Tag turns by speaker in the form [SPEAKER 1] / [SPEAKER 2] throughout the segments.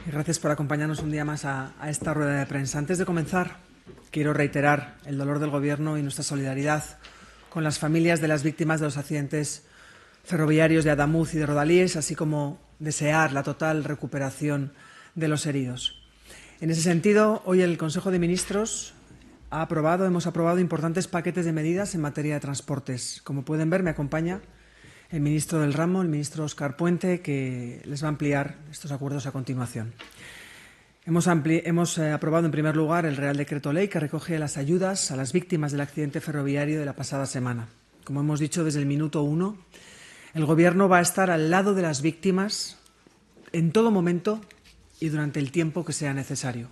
[SPEAKER 1] Y gracias por acompañarnos un día más a esta rueda de prensa. Antes de comenzar, quiero reiterar el dolor del Gobierno y nuestra solidaridad con las familias de las víctimas de los accidentes ferroviarios de Adamuz y de Rodalies, así como desear la total recuperación de los heridos. En ese sentido, hoy el Consejo de Ministros hemos aprobado importantes paquetes de medidas en materia de transportes. Como pueden ver, me acompaña el ministro del ramo, el ministro Óscar Puente, que les va a ampliar estos acuerdos a continuación. Hemos aprobado en primer lugar el Real Decreto Ley que recoge las ayudas a las víctimas del accidente ferroviario de la pasada semana. Como hemos dicho desde el minuto 1, el Gobierno va a estar al lado de las víctimas en todo momento y durante el tiempo que sea necesario.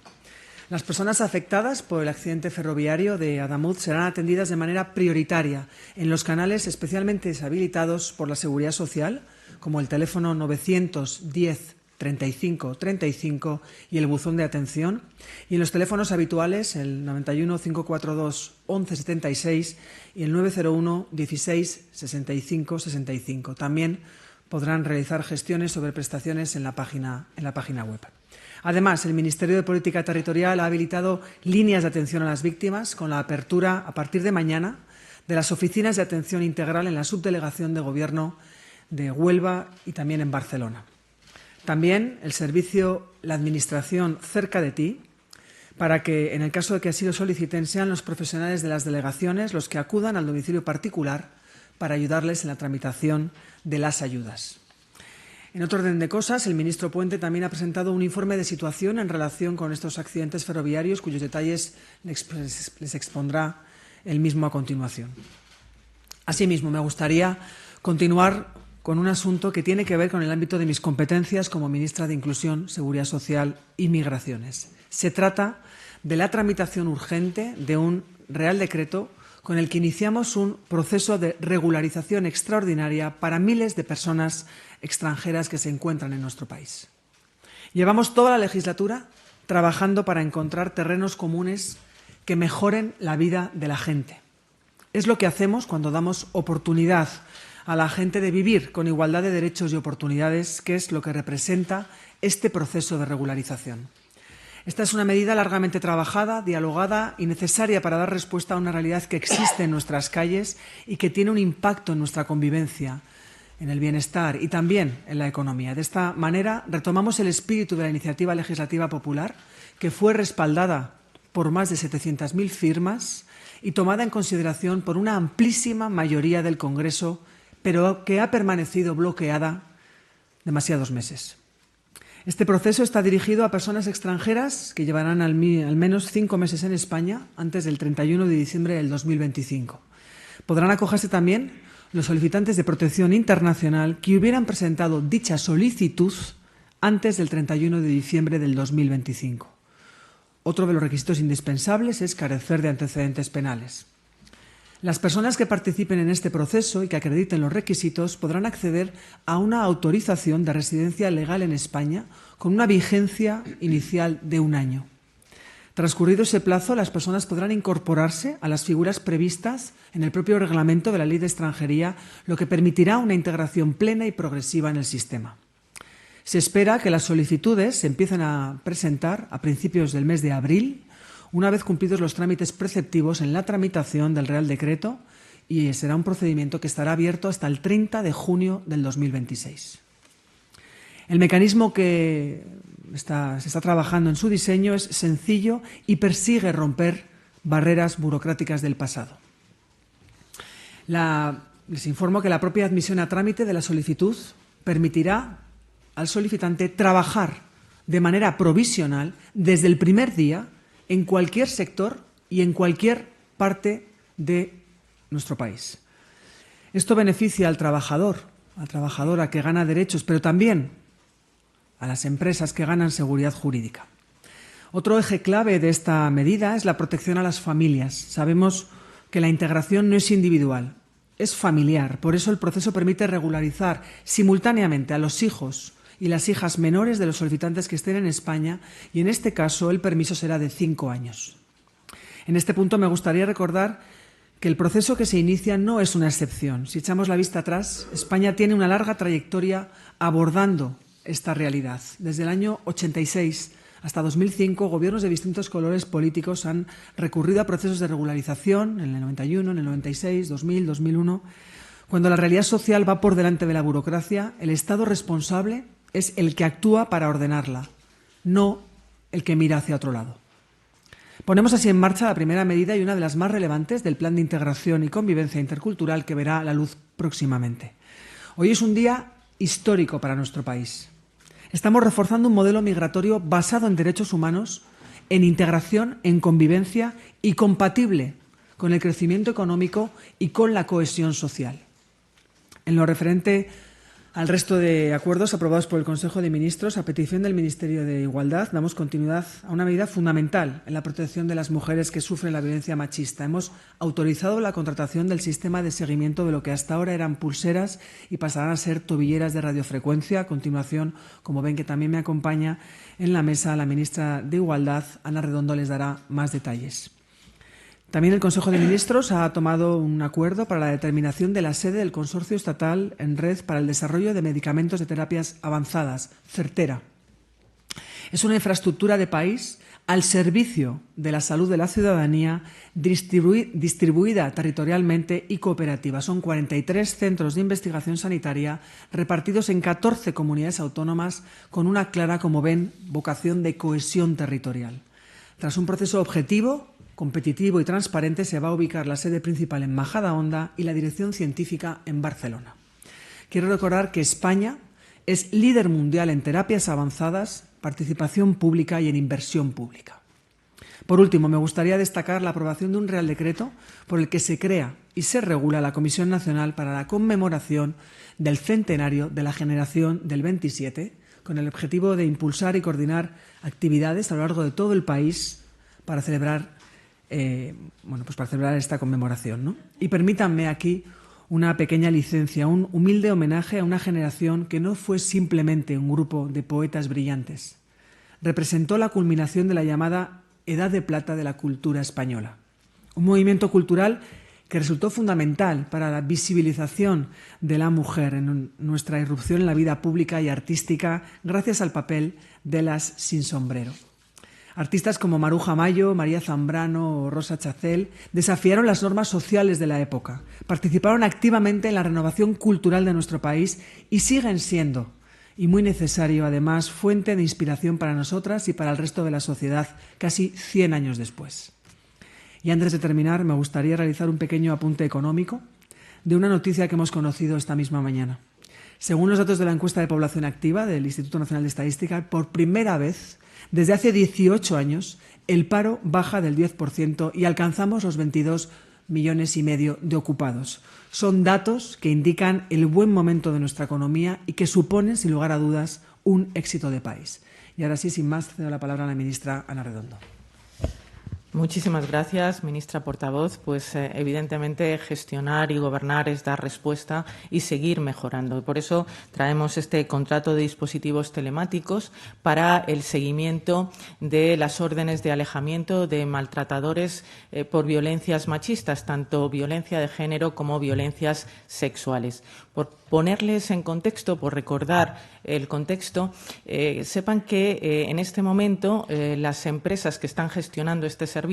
[SPEAKER 1] Las personas afectadas por el accidente ferroviario de Adamuz serán atendidas de manera prioritaria en los canales especialmente deshabilitados por la Seguridad Social, como el teléfono 910 35 35 y el buzón de atención, y en los teléfonos habituales el 91 542 11 76 y el 901 16 65 65. También podrán realizar gestiones sobre prestaciones en la página web. Además, el Ministerio de Política Territorial ha habilitado líneas de atención a las víctimas con la apertura, a partir de mañana, de las oficinas de atención integral en la subdelegación de Gobierno de Huelva y también en Barcelona. También el servicio La Administración cerca de ti, para que, en el caso de que así lo soliciten, sean los profesionales de las delegaciones los que acudan al domicilio particular para ayudarles en la tramitación de las ayudas. En otro orden de cosas, el ministro Puente también ha presentado un informe de situación en relación con estos accidentes ferroviarios, cuyos detalles les expondrá él mismo a continuación. Asimismo, me gustaría continuar con un asunto que tiene que ver con el ámbito de mis competencias como ministra de Inclusión, Seguridad Social y Migraciones. Se trata de la tramitación urgente de un Real Decreto con el que iniciamos un proceso de regularización extraordinaria para miles de personas extranjeras que se encuentran en nuestro país. Llevamos toda la legislatura trabajando para encontrar terrenos comunes que mejoren la vida de la gente. Es lo que hacemos cuando damos oportunidad a la gente de vivir con igualdad de derechos y oportunidades, que es lo que representa este proceso de regularización. Esta es una medida largamente trabajada, dialogada y necesaria para dar respuesta a una realidad que existe en nuestras calles y que tiene un impacto en nuestra convivencia, en el bienestar y también en la economía. De esta manera, retomamos el espíritu de la iniciativa legislativa popular, que fue respaldada por más de 700.000 firmas y tomada en consideración por una amplísima mayoría del Congreso, pero que ha permanecido bloqueada demasiados meses. Este proceso está dirigido a personas extranjeras que llevarán al menos 5 meses en España antes del 31 de diciembre del 2025. Podrán acogerse también los solicitantes de protección internacional que hubieran presentado dicha solicitud antes del 31 de diciembre del 2025. Otro de los requisitos indispensables es carecer de antecedentes penales. Las personas que participen en este proceso y que acrediten los requisitos podrán acceder a una autorización de residencia legal en España con una vigencia inicial de 1 año. Transcurrido ese plazo, las personas podrán incorporarse a las figuras previstas en el propio reglamento de la Ley de Extranjería, lo que permitirá una integración plena y progresiva en el sistema. Se espera que las solicitudes se empiecen a presentar a principios del mes de abril, una vez cumplidos los trámites preceptivos en la tramitación del Real Decreto, y será un procedimiento que estará abierto hasta el 30 de junio del 2026. El mecanismo que se está trabajando en su diseño es sencillo y persigue romper barreras burocráticas del pasado. Les informo que la propia admisión a trámite de la solicitud permitirá al solicitante trabajar de manera provisional desde el primer día en cualquier sector y en cualquier parte de nuestro país. Esto beneficia al trabajador, a la trabajadora que gana derechos, pero también a las empresas que ganan seguridad jurídica. Otro eje clave de esta medida es la protección a las familias. Sabemos que la integración no es individual, es familiar. Por eso el proceso permite regularizar simultáneamente a los hijos y las hijas menores de los solicitantes que estén en España, y en este caso el permiso será de 5 años. En este punto me gustaría recordar que el proceso que se inicia no es una excepción. Si echamos la vista atrás, España tiene una larga trayectoria abordando esta realidad. Desde el año 86 hasta 2005, gobiernos de distintos colores políticos han recurrido a procesos de regularización en el 91, en el 96, 2000, 2001. Cuando la realidad social va por delante de la burocracia, el Estado responsable es el que actúa para ordenarla, no el que mira hacia otro lado. Ponemos así en marcha la primera medida y una de las más relevantes del Plan de Integración y Convivencia Intercultural que verá la luz próximamente. Hoy es un día histórico para nuestro país. Estamos reforzando un modelo migratorio basado en derechos humanos, en integración, en convivencia y compatible con el crecimiento económico y con la cohesión social. En lo referente al resto de acuerdos aprobados por el Consejo de Ministros, a petición del Ministerio de Igualdad, damos continuidad a una medida fundamental en la protección de las mujeres que sufren la violencia machista. Hemos autorizado la contratación del sistema de seguimiento de lo que hasta ahora eran pulseras y pasarán a ser tobilleras de radiofrecuencia. A continuación, como ven que también me acompaña en la mesa la ministra de Igualdad, Ana Redondo, les dará más detalles. También el Consejo de Ministros ha tomado un acuerdo para la determinación de la sede del Consorcio Estatal en Red para el Desarrollo de Medicamentos de Terapias Avanzadas, CERTERA. Es una infraestructura de país al servicio de la salud de la ciudadanía, distribuida territorialmente y cooperativa. Son 43 centros de investigación sanitaria repartidos en 14 comunidades autónomas con una clara, como ven, vocación de cohesión territorial. Tras un proceso objetivo, competitivo y transparente, se va a ubicar la sede principal en Majadahonda y la dirección científica en Barcelona. Quiero recordar que España es líder mundial en terapias avanzadas, participación pública y en inversión pública. Por último, me gustaría destacar la aprobación de un Real Decreto por el que se crea y se regula la Comisión Nacional para la conmemoración del centenario de la generación del 27, con el objetivo de impulsar y coordinar actividades a lo largo de todo el país para celebrar esta conmemoración, ¿no? Y permítanme aquí una pequeña licencia, un humilde homenaje a una generación que no fue simplemente un grupo de poetas brillantes. Representó la culminación de la llamada Edad de Plata de la cultura española. Un movimiento cultural que resultó fundamental para la visibilización de la mujer en nuestra irrupción en la vida pública y artística gracias al papel de las sin sombrero. Artistas como Maruja Mayo, María Zambrano o Rosa Chacel desafiaron las normas sociales de la época, participaron activamente en la renovación cultural de nuestro país y siguen siendo, y muy necesario además, fuente de inspiración para nosotras y para el resto de la sociedad casi 100 años después. Y antes de terminar, me gustaría realizar un pequeño apunte económico de una noticia que hemos conocido esta misma mañana. Según los datos de la encuesta de población activa del Instituto Nacional de Estadística, por primera vez desde hace 18 años, el paro baja del 10% y alcanzamos los 22,5 millones de ocupados. Son datos que indican el buen momento de nuestra economía y que suponen, sin lugar a dudas, un éxito de país. Y ahora sí, sin más, cedo la palabra a la ministra Ana Redondo.
[SPEAKER 2] Muchísimas gracias, ministra portavoz. Pues evidentemente gestionar y gobernar es dar respuesta y seguir mejorando. Y por eso traemos este contrato de dispositivos telemáticos para el seguimiento de las órdenes de alejamiento de maltratadores por violencias machistas, tanto violencia de género como violencias sexuales. Por ponerles en contexto, por recordar el contexto, sepan que en este momento las empresas que están gestionando este servicio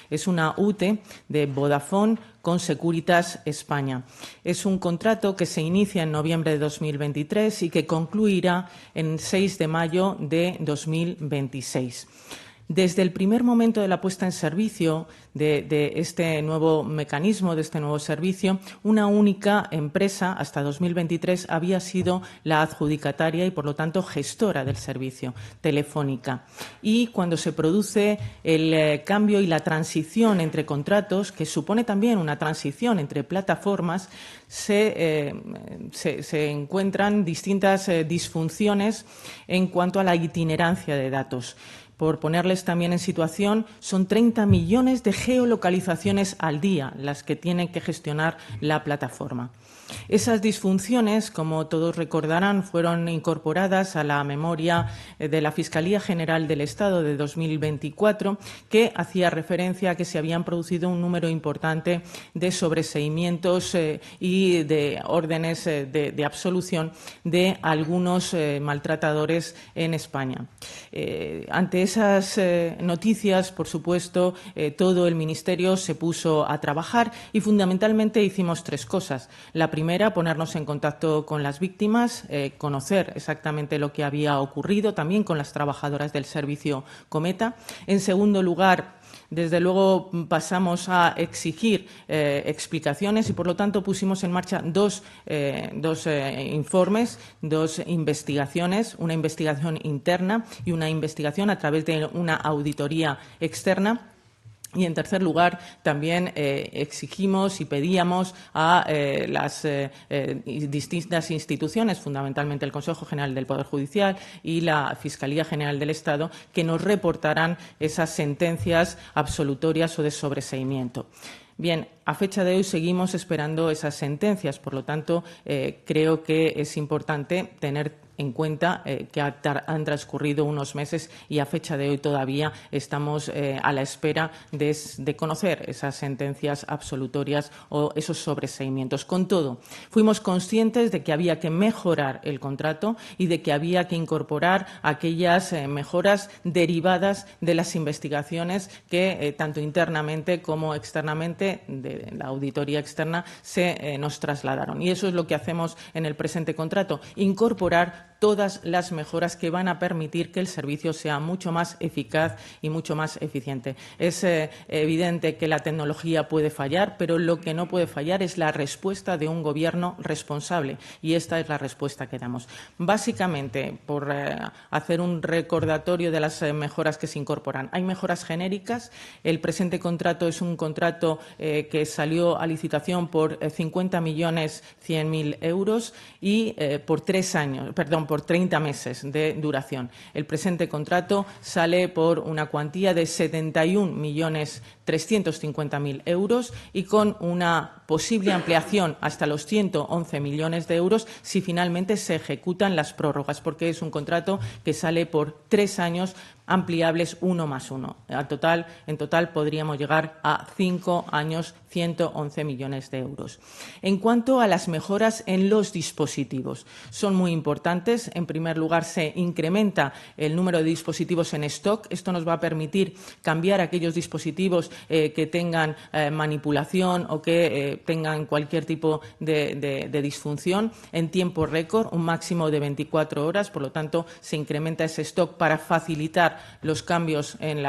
[SPEAKER 2] es una UTE de Vodafone con Securitas España. Es un contrato que se inicia en noviembre de 2023 y que concluirá en 6 de mayo de 2026. Desde el primer momento de la puesta en servicio de este nuevo mecanismo, de este nuevo servicio, una única empresa hasta 2023 había sido la adjudicataria y, por lo tanto, gestora del servicio, Telefónica. Y cuando se produce el cambio y la transición entre contratos, que supone también una transición entre plataformas, se encuentran distintas disfunciones en cuanto a la itinerancia de datos. por ponerles también en situación, son 30 millones de geolocalizaciones al día las que tiene que gestionar la plataforma. Esas disfunciones, como todos recordarán, fueron incorporadas a la memoria de la Fiscalía General del Estado de 2024, que hacía referencia a que se habían producido un número importante de sobreseimientos y de órdenes de absolución de algunos maltratadores en España. Ante esas noticias, por supuesto, todo el Ministerio se puso a trabajar y fundamentalmente hicimos tres cosas. La primera, ponernos en contacto con las víctimas, conocer exactamente lo que había ocurrido, también con las trabajadoras del servicio Cometa. En segundo lugar, desde luego pasamos a exigir explicaciones y, por lo tanto, pusimos en marcha dos informes, dos investigaciones, una investigación interna y una investigación a través de una auditoría externa. Y, en tercer lugar, también exigimos y pedíamos a las distintas instituciones, fundamentalmente el Consejo General del Poder Judicial y la Fiscalía General del Estado, que nos reportaran esas sentencias absolutorias o de sobreseimiento. Bien, a fecha de hoy seguimos esperando esas sentencias. Por lo tanto, creo que es importante tener en cuenta que han transcurrido unos meses y a fecha de hoy todavía estamos a la espera de conocer esas sentencias absolutorias o esos sobreseimientos. Con todo, fuimos conscientes de que había que mejorar el contrato y de que había que incorporar aquellas mejoras derivadas de las investigaciones que tanto internamente como externamente, de la auditoría externa, nos trasladaron. Y eso es lo que hacemos en el presente contrato, incorporar todas las mejoras que van a permitir que el servicio sea mucho más eficaz y mucho más eficiente. Es evidente que la tecnología puede fallar, pero lo que no puede fallar es la respuesta de un Gobierno responsable, y esta es la respuesta que damos. Básicamente, por hacer un recordatorio de las mejoras que se incorporan. Hay mejoras genéricas. El presente contrato es un contrato que salió a licitación por 50.100.000 euros y por 30 meses de duración. El presente contrato sale por una cuantía de 71.350.000 euros y con una posible ampliación hasta los 111 millones de euros si finalmente se ejecutan las prórrogas, porque es un contrato que sale por 3 años ampliables 1 más 1. En total podríamos llegar a 5 años, 111 millones de euros. En cuanto a las mejoras en los dispositivos, son muy importantes. En primer lugar, se incrementa el número de dispositivos en stock. Esto nos va a permitir cambiar aquellos dispositivos que tengan manipulación o que tengan cualquier tipo de disfunción en tiempo récord, un máximo de 24 horas. Por lo tanto, se incrementa ese stock para facilitar los cambios en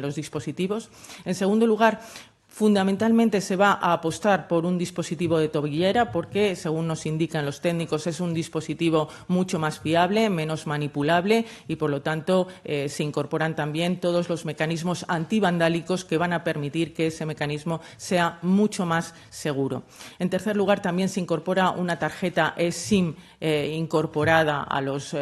[SPEAKER 2] los dispositivos. En segundo lugar, fundamentalmente se va a apostar por un dispositivo de tobillera porque, según nos indican los técnicos, es un dispositivo mucho más fiable, menos manipulable y, por lo tanto, se incorporan también todos los mecanismos antivandálicos que van a permitir que ese mecanismo sea mucho más seguro. En tercer lugar, también se incorpora una tarjeta eSIM incorporada a los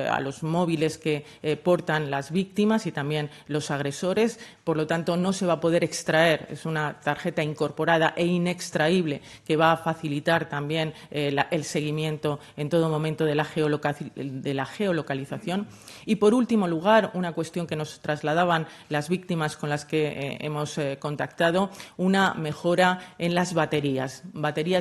[SPEAKER 2] móviles que portan las víctimas y también los agresores. Por lo tanto, no se va a poder extraer. Es una tarjeta incorporada e inextraíble que va a facilitar también el seguimiento en todo momento de la geolocalización. Y, por último lugar, una cuestión que nos trasladaban las víctimas con las que hemos contactado, una mejora en las baterías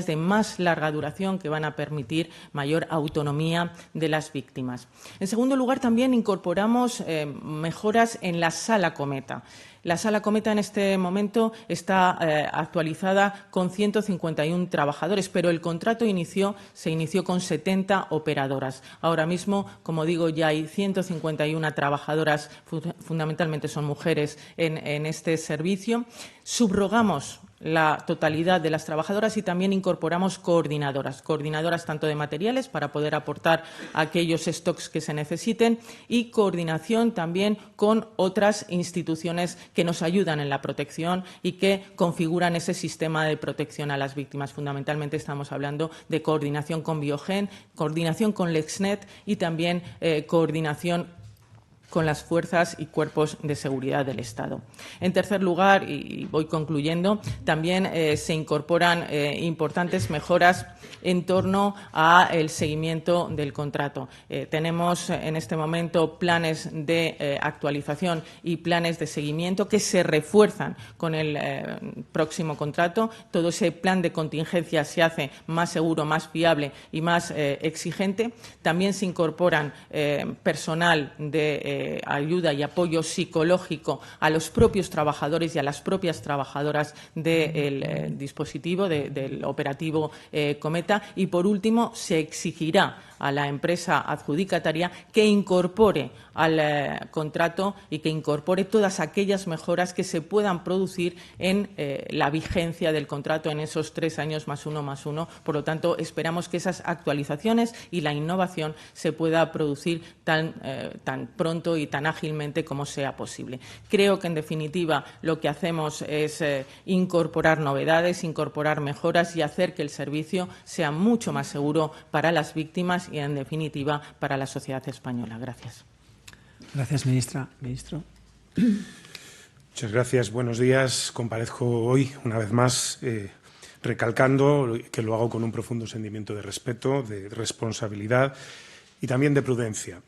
[SPEAKER 2] de más larga duración que van a permitir mayor autonomía de las víctimas. En segundo lugar, también incorporamos mejoras en la Sala Cometa. La Sala Cometa en este momento está actualizada con 151 trabajadores, pero el contrato se inició con 70 operadoras. Ahora mismo, como digo, ya hay 151 trabajadoras, fundamentalmente son mujeres, en este servicio. Subrogamos la totalidad de las trabajadoras y también incorporamos coordinadoras tanto de materiales para poder aportar aquellos stocks que se necesiten y coordinación también con otras instituciones que nos ayudan en la protección y que configuran ese sistema de protección a las víctimas. Fundamentalmente estamos hablando de coordinación con Biogen, coordinación con LexNet y también coordinación con las fuerzas y cuerpos de seguridad del Estado. En tercer lugar, y voy concluyendo, también se incorporan importantes mejoras en torno al seguimiento del contrato. Tenemos en este momento planes de actualización y planes de seguimiento que se refuerzan con el próximo contrato. Todo ese plan de contingencia se hace más seguro, más fiable y más exigente. También se incorporan personal de ayuda y apoyo psicológico a los propios trabajadores y a las propias trabajadoras del dispositivo, del operativo Cometa. Y, por último, se exigirá a la empresa adjudicataria que incorpore al contrato y que incorpore todas aquellas mejoras que se puedan producir en la vigencia del contrato en esos 3 años más uno. Por lo tanto, esperamos que esas actualizaciones y la innovación se pueda producir tan pronto y tan ágilmente como sea posible. Creo que, en definitiva, lo que hacemos es incorporar novedades, incorporar mejoras y hacer que el servicio sea mucho más seguro para las víctimas y, en definitiva, para la sociedad española. Gracias.
[SPEAKER 1] Gracias, ministra. Ministro.
[SPEAKER 3] Muchas gracias. Buenos días. Comparezco hoy, una vez más, recalcando que lo hago con un profundo sentimiento de respeto, de responsabilidad y también de prudencia.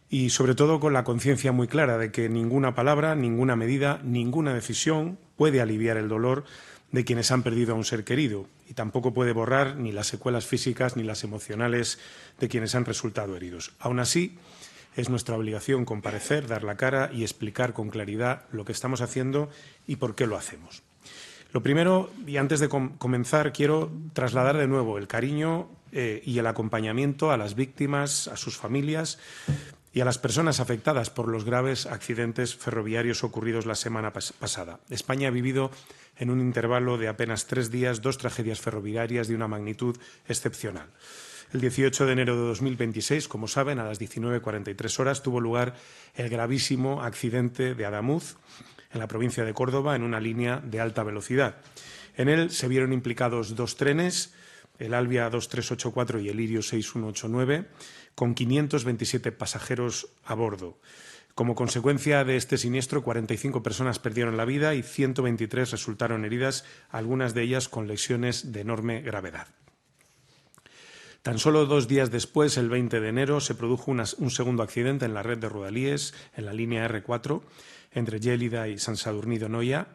[SPEAKER 3] Y, sobre todo, con la conciencia muy clara de que ninguna palabra, ninguna medida, ninguna decisión puede aliviar el dolor de quienes han perdido a un ser querido, y tampoco puede borrar ni las secuelas físicas ni las emocionales de quienes han resultado heridos. Aún así, es nuestra obligación comparecer, dar la cara y explicar con claridad lo que estamos haciendo y por qué lo hacemos. Lo primero, y antes de comenzar, quiero trasladar de nuevo el cariño y el acompañamiento a las víctimas, a sus familias y a las personas afectadas por los graves accidentes ferroviarios ocurridos la semana pasada. España ha vivido en un intervalo de apenas 3 días 2 tragedias ferroviarias de una magnitud excepcional. El 18 de enero de 2026, como saben, a las 19:43 horas, tuvo lugar el gravísimo accidente de Adamuz, en la provincia de Córdoba, en una línea de alta velocidad. En él se vieron implicados 2 trenes, el Albia 2384 y el Lirio 6189, con 527 pasajeros a bordo. Como consecuencia de este siniestro, 45 personas perdieron la vida y 123 resultaron heridas, algunas de ellas con lesiones de enorme gravedad. Tan solo 2 días después, el 20 de enero, se produjo un segundo accidente en la red de Rodalies, en la línea R4, entre Lleida y Sant Sadurní d'Anoia.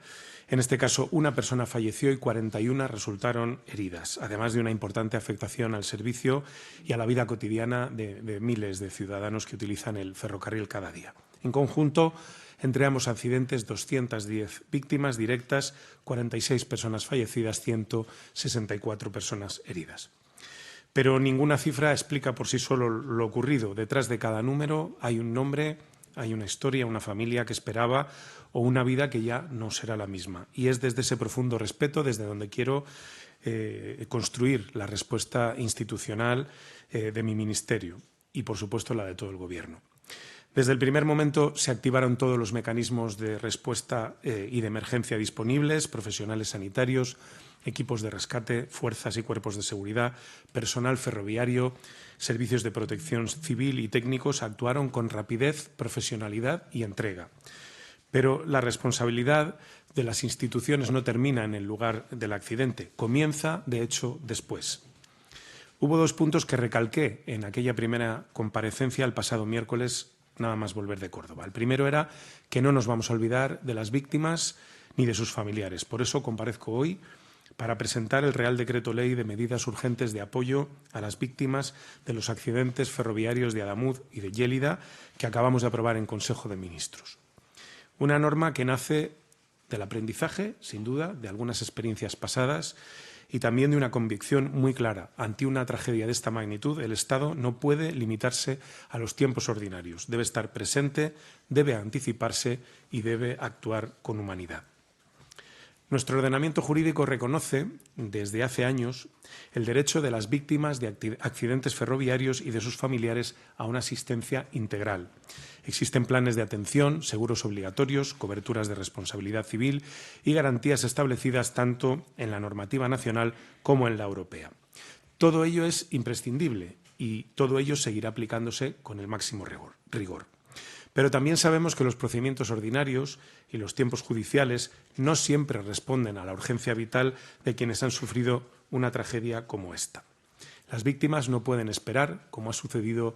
[SPEAKER 3] En este caso, una persona falleció y 41 resultaron heridas, además de una importante afectación al servicio y a la vida cotidiana de miles de ciudadanos que utilizan el ferrocarril cada día. En conjunto, entre ambos accidentes, 210 víctimas directas, 46 personas fallecidas, 164 personas heridas. Pero ninguna cifra explica por sí solo lo ocurrido. Detrás de cada número hay un nombre, hay una historia, una familia que esperaba o una vida que ya no será la misma. Y es desde ese profundo respeto desde donde quiero construir la respuesta institucional de mi ministerio y, por supuesto, la de todo el Gobierno. Desde el primer momento se activaron todos los mecanismos de respuesta y de emergencia disponibles, profesionales sanitarios, equipos de rescate, fuerzas y cuerpos de seguridad, personal ferroviario, servicios de protección civil y técnicos actuaron con rapidez, profesionalidad y entrega. Pero la responsabilidad de las instituciones no termina en el lugar del accidente, comienza, de hecho, después. Hubo 2 puntos que recalqué en aquella primera comparecencia el pasado miércoles, nada más volver de Córdoba. El primero era que no nos vamos a olvidar de las víctimas ni de sus familiares. Por eso comparezco hoy para presentar el Real Decreto Ley de medidas urgentes de apoyo a las víctimas de los accidentes ferroviarios de Adamuz y de Lleida que acabamos de aprobar en Consejo de Ministros. Una norma que nace del aprendizaje, sin duda, de algunas experiencias pasadas y también de una convicción muy clara. Ante una tragedia de esta magnitud, el Estado no puede limitarse a los tiempos ordinarios. Debe estar presente, debe anticiparse y debe actuar con humanidad. Nuestro ordenamiento jurídico reconoce, desde hace años, el derecho de las víctimas de accidentes ferroviarios y de sus familiares a una asistencia integral. Existen planes de atención, seguros obligatorios, coberturas de responsabilidad civil y garantías establecidas tanto en la normativa nacional como en la europea. Todo ello es imprescindible y todo ello seguirá aplicándose con el máximo rigor. Pero también sabemos que los procedimientos ordinarios y los tiempos judiciales no siempre responden a la urgencia vital de quienes han sufrido una tragedia como esta. Las víctimas no pueden esperar, como ha sucedido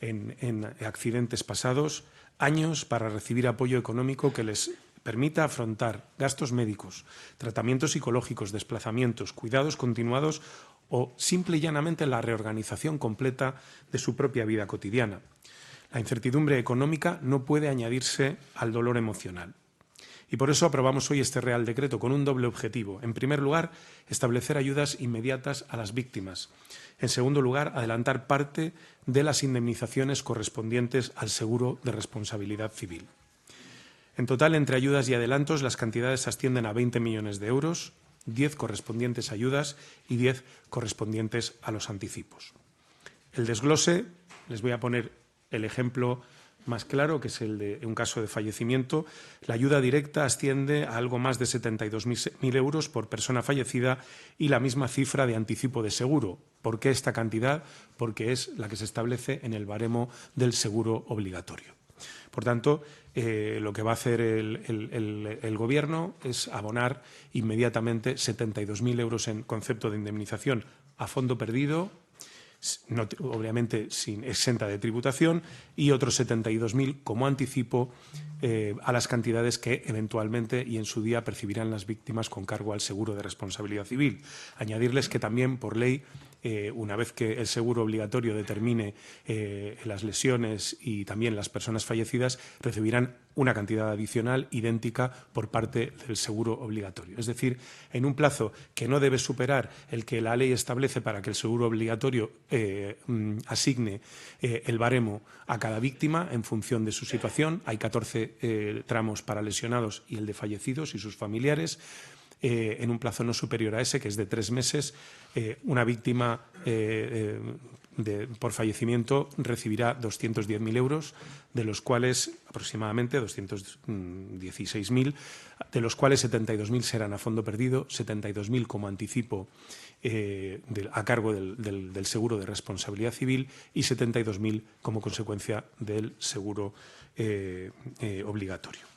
[SPEAKER 3] en accidentes pasados, años para recibir apoyo económico que les permita afrontar gastos médicos, tratamientos psicológicos, desplazamientos, cuidados continuados o simple y llanamente la reorganización completa de su propia vida cotidiana. La incertidumbre económica no puede añadirse al dolor emocional. Y por eso aprobamos hoy este Real Decreto con un doble objetivo. En primer lugar, establecer ayudas inmediatas a las víctimas. En segundo lugar, adelantar parte de las indemnizaciones correspondientes al seguro de responsabilidad civil. En total, entre ayudas y adelantos, las cantidades ascienden a 20 millones de euros, 10 correspondientes a ayudas y 10 correspondientes a los anticipos. El desglose, les voy a poner el ejemplo más claro, que es el de un caso de fallecimiento. La ayuda directa asciende a algo más de 72.000 euros por persona fallecida y la misma cifra de anticipo de seguro. ¿Por qué esta cantidad? Porque es la que se establece en el baremo del seguro obligatorio. Por tanto, lo que va a hacer el Gobierno es abonar inmediatamente 72.000 euros en concepto de indemnización a fondo perdido, no, obviamente sin exenta de tributación, y otros 72.000 como anticipo a las cantidades que eventualmente y en su día percibirán las víctimas con cargo al seguro de responsabilidad civil. Añadirles que también por ley, una vez que el seguro obligatorio determine las lesiones y también las personas fallecidas, recibirán una cantidad adicional idéntica por parte del seguro obligatorio. Es decir, en un plazo que no debe superar el que la ley establece para que el seguro obligatorio asigne el baremo a cada víctima en función de su situación. Hay 14 tramos para lesionados y el de fallecidos y sus familiares. En un plazo no superior a ese, que es de 3 meses, una víctima por fallecimiento recibirá 210.000 euros, de los cuales aproximadamente 216.000, de los cuales 72.000 serán a fondo perdido, 72.000 como anticipo a cargo del seguro de responsabilidad civil y 72.000 como consecuencia del seguro obligatorio.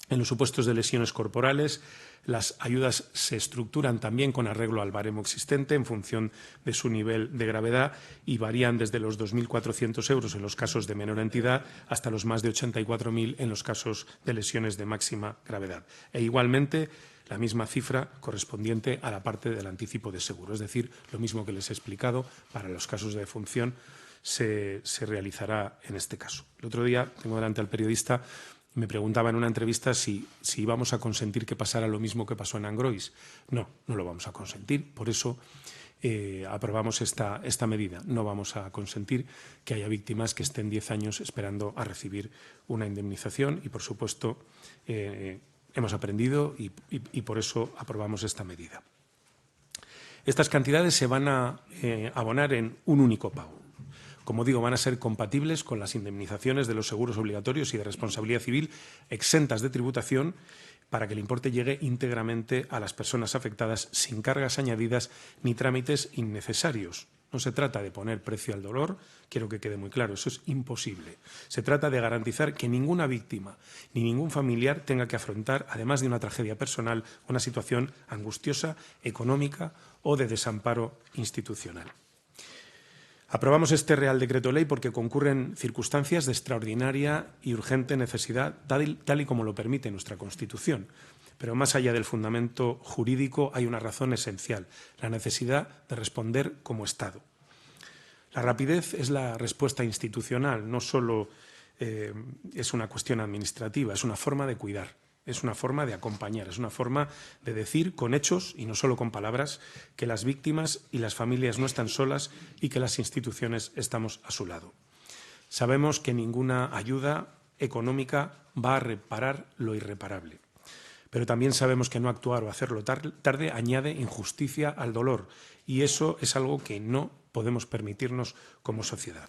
[SPEAKER 3] En los supuestos de lesiones corporales, las ayudas se estructuran también con arreglo al baremo existente en función de su nivel de gravedad y varían desde los 2.400 euros en los casos de menor entidad hasta los más de 84.000 en los casos de lesiones de máxima gravedad. E igualmente, la misma cifra correspondiente a la parte del anticipo de seguro. Es decir, lo mismo que les he explicado, para los casos de defunción se realizará en este caso. El otro día tengo delante al periodista. Me preguntaba en una entrevista si íbamos a consentir que pasara lo mismo que pasó en Angrois. No, no lo vamos a consentir. Por eso aprobamos esta medida. No vamos a consentir que haya víctimas que estén 10 años esperando a recibir una indemnización y, por supuesto, hemos aprendido y por eso aprobamos esta medida. Estas cantidades se van a abonar en un único pago. Como digo, van a ser compatibles con las indemnizaciones de los seguros obligatorios y de responsabilidad civil exentas de tributación para que el importe llegue íntegramente a las personas afectadas sin cargas añadidas ni trámites innecesarios. No se trata de poner precio al dolor, quiero que quede muy claro, eso es imposible. Se trata de garantizar que ninguna víctima ni ningún familiar tenga que afrontar, además de una tragedia personal, una situación angustiosa, económica o de desamparo institucional. Aprobamos este Real Decreto Ley porque concurren circunstancias de extraordinaria y urgente necesidad, tal y como lo permite nuestra Constitución. Pero más allá del fundamento jurídico hay una razón esencial, la necesidad de responder como Estado. La rapidez es la respuesta institucional, no solo es una cuestión administrativa, es una forma de cuidar. Es una forma de acompañar, es una forma de decir con hechos y no solo con palabras que las víctimas y las familias no están solas y que las instituciones estamos a su lado. Sabemos que ninguna ayuda económica va a reparar lo irreparable, pero también sabemos que no actuar o hacerlo tarde añade injusticia al dolor y eso es algo que no podemos permitirnos como sociedad.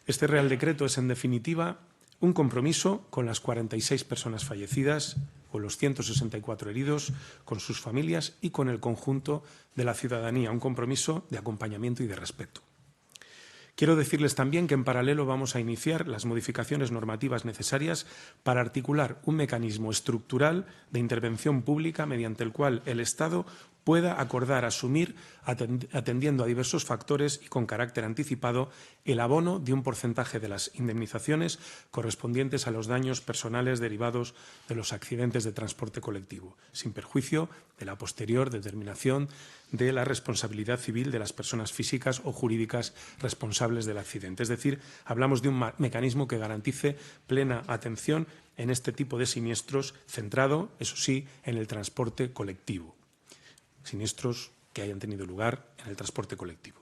[SPEAKER 3] Este Real Decreto es, en definitiva, un compromiso con las 46 personas fallecidas, con los 164 heridos, con sus familias y con el conjunto de la ciudadanía. Un compromiso de acompañamiento y de respeto. Quiero decirles también que en paralelo vamos a iniciar las modificaciones normativas necesarias para articular un mecanismo estructural de intervención pública mediante el cual el Estado pueda acordar asumir, atendiendo a diversos factores y con carácter anticipado, el abono de un porcentaje de las indemnizaciones correspondientes a los daños personales derivados de los accidentes de transporte colectivo, sin perjuicio de la posterior determinación de la responsabilidad civil de las personas físicas o jurídicas responsables del accidente. Es decir, hablamos de un mecanismo que garantice plena atención en este tipo de siniestros, centrado, eso sí, en el transporte colectivo. Siniestros que hayan tenido lugar en el transporte colectivo.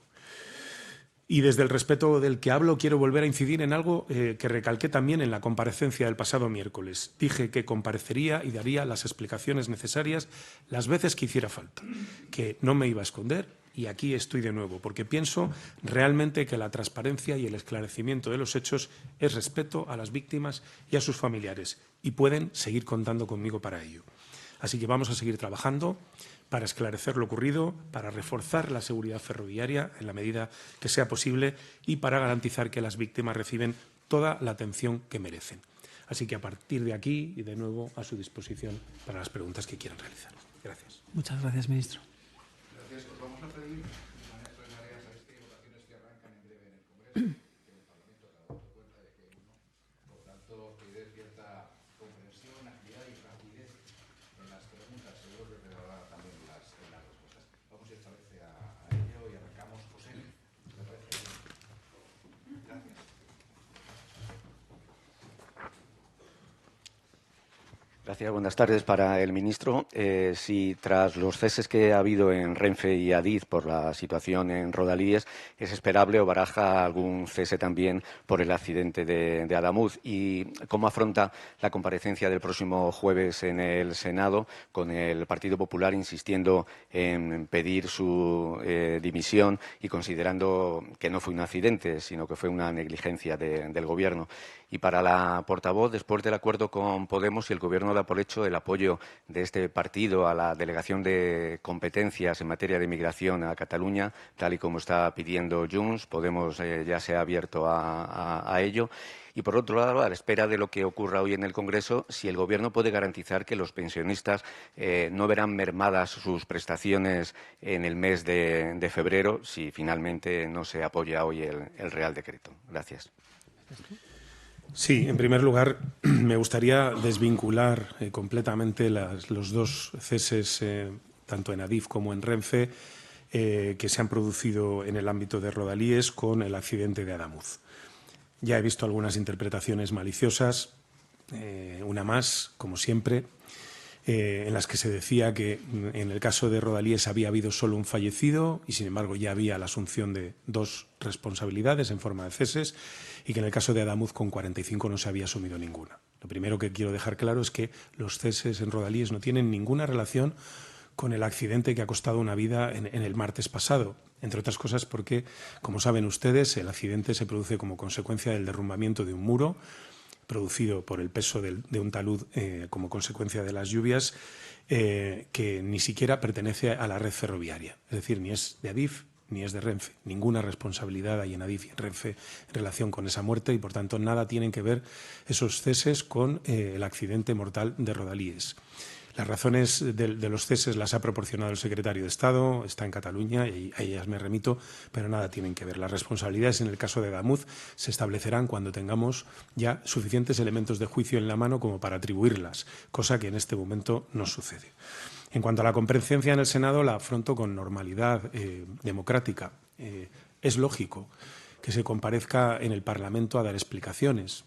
[SPEAKER 3] Y desde el respeto del que hablo, quiero volver a incidir en algo que recalqué también en la comparecencia del pasado miércoles. Dije que comparecería y daría las explicaciones necesarias las veces que hiciera falta, que no me iba a esconder, y aquí estoy de nuevo, porque pienso realmente que la transparencia y el esclarecimiento de los hechos es respeto a las víctimas y a sus familiares, y pueden seguir contando conmigo para ello. Así que vamos a seguir trabajando para esclarecer lo ocurrido, para reforzar la seguridad ferroviaria en la medida que sea posible y para garantizar que las víctimas reciben toda la atención que merecen. Así que a partir de aquí y de nuevo a su disposición para las preguntas que quieran realizar. Gracias.
[SPEAKER 1] Muchas gracias, ministro.
[SPEAKER 4] Gracias. Os vamos a pedir, maestro de María, sabéis que hay votaciones que arrancan en breve en el Congreso, que el Parlamento se ha dado cuenta de que hay uno, por tanto, pide cierta comprensión, agilidad y rapidez en las preguntas. Seguro que quedará también las respuestas. Vamos esta vez a ello y arrancamos. José, ¿me parece bien? Gracias.
[SPEAKER 5] Gracias. Buenas tardes para el ministro. Si tras los ceses que ha habido en Renfe y Adif por la situación en Rodalíes, es esperable o baraja algún cese también por el accidente de Adamuz, y cómo afronta la comparecencia del próximo jueves en el Senado, con el Partido Popular insistiendo en pedir su dimisión y considerando que no fue un accidente, sino que fue una negligencia del Gobierno. Y para la portavoz, después del acuerdo con Podemos y el Gobierno da por hecho el apoyo de este partido a la delegación de competencias en materia de migración a Cataluña, tal y como está pidiendo Junts, Podemos ya se ha abierto a ello. Y, por otro lado, a la espera de lo que ocurra hoy en el Congreso, si el Gobierno puede garantizar que los pensionistas no verán mermadas sus prestaciones en el mes de febrero, si finalmente no se apoya hoy el Real Decreto. Gracias.
[SPEAKER 3] Sí, en primer lugar, me gustaría desvincular completamente los dos ceses, tanto en Adif como en Renfe, que se han producido en el ámbito de Rodalíes con el accidente de Adamuz. Ya he visto algunas interpretaciones maliciosas, una más, como siempre, en las que se decía que en el caso de Rodalíes había habido solo un fallecido y, sin embargo, ya había la asunción de dos responsabilidades en forma de ceses, y que en el caso de Adamuz con 45 no se había asumido ninguna. Lo primero que quiero dejar claro es que los ceses en Rodalíes no tienen ninguna relación con el accidente que ha costado una vida en el martes pasado, entre otras cosas porque, como saben ustedes, el accidente se produce como consecuencia del derrumbamiento de un muro producido por el peso de un talud como consecuencia de las lluvias, que ni siquiera pertenece a la red ferroviaria. Es decir, ni es de Adif ni es de Renfe. Ninguna responsabilidad hay en Adif y en Renfe en relación con esa muerte y, por tanto, nada tienen que ver esos ceses con el accidente mortal de Rodalíes. Las razones de los ceses las ha proporcionado el secretario de Estado, está en Cataluña y a ellas me remito, pero nada tienen que ver. Las responsabilidades en el caso de Adamuz se establecerán cuando tengamos ya suficientes elementos de juicio en la mano como para atribuirlas, cosa que en este momento no sucede. En cuanto a la comparecencia en el Senado, la afronto con normalidad democrática. Es lógico que se comparezca en el Parlamento a dar explicaciones.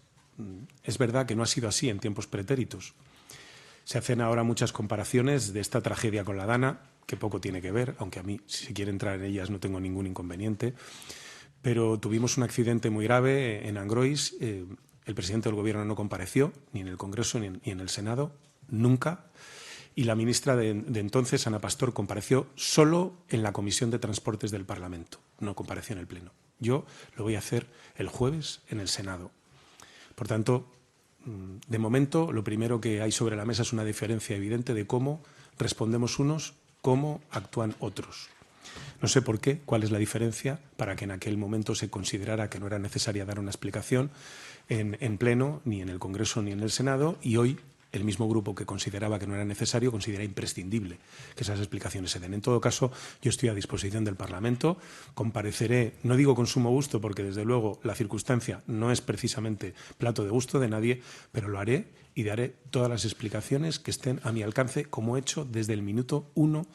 [SPEAKER 3] Es verdad que no ha sido así en tiempos pretéritos. Se hacen ahora muchas comparaciones de esta tragedia con la Dana, que poco tiene que ver, aunque a mí, si se quiere entrar en ellas, no tengo ningún inconveniente. Pero tuvimos un accidente muy grave en Angrois. El presidente del Gobierno no compareció, ni en el Congreso ni en el Senado, nunca. Y la ministra de entonces, Ana Pastor, compareció solo en la Comisión de Transportes del Parlamento. No compareció en el Pleno. Yo lo voy a hacer el jueves en el Senado. Por tanto, de momento, lo primero que hay sobre la mesa es una diferencia evidente de cómo respondemos unos, cómo actúan otros. No sé por qué, cuál es la diferencia para que en aquel momento se considerara que no era necesaria dar una explicación en pleno, ni en el Congreso ni en el Senado, y hoy el mismo grupo que consideraba que no era necesario considera imprescindible que esas explicaciones se den. En todo caso, yo estoy a disposición del Parlamento, compareceré, no digo con sumo gusto, porque desde luego la circunstancia no es precisamente plato de gusto de nadie, pero lo haré y daré todas las explicaciones que estén a mi alcance, como he hecho desde el minuto 1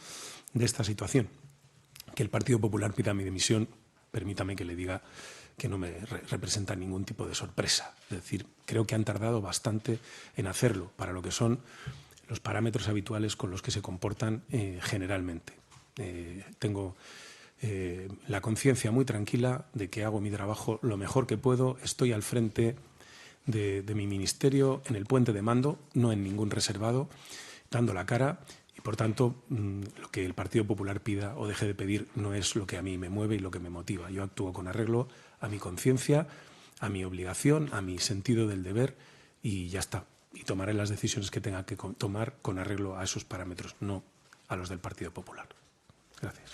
[SPEAKER 3] de esta situación. Que el Partido Popular pida mi dimisión, permítame que le diga que no me representa ningún tipo de sorpresa. Es decir, creo que han tardado bastante en hacerlo para lo que son los parámetros habituales con los que se comportan generalmente. Tengo la conciencia muy tranquila de que hago mi trabajo lo mejor que puedo. Estoy al frente de mi ministerio en el puente de mando, no en ningún reservado, dando la cara. Y, por tanto, lo que el Partido Popular pida o deje de pedir no es lo que a mí me mueve y lo que me motiva. Yo actúo con arreglo a mi conciencia, a mi obligación, a mi sentido del deber y ya está. Y tomaré las decisiones que tenga que tomar con arreglo a esos parámetros, no a los del Partido Popular. Gracias.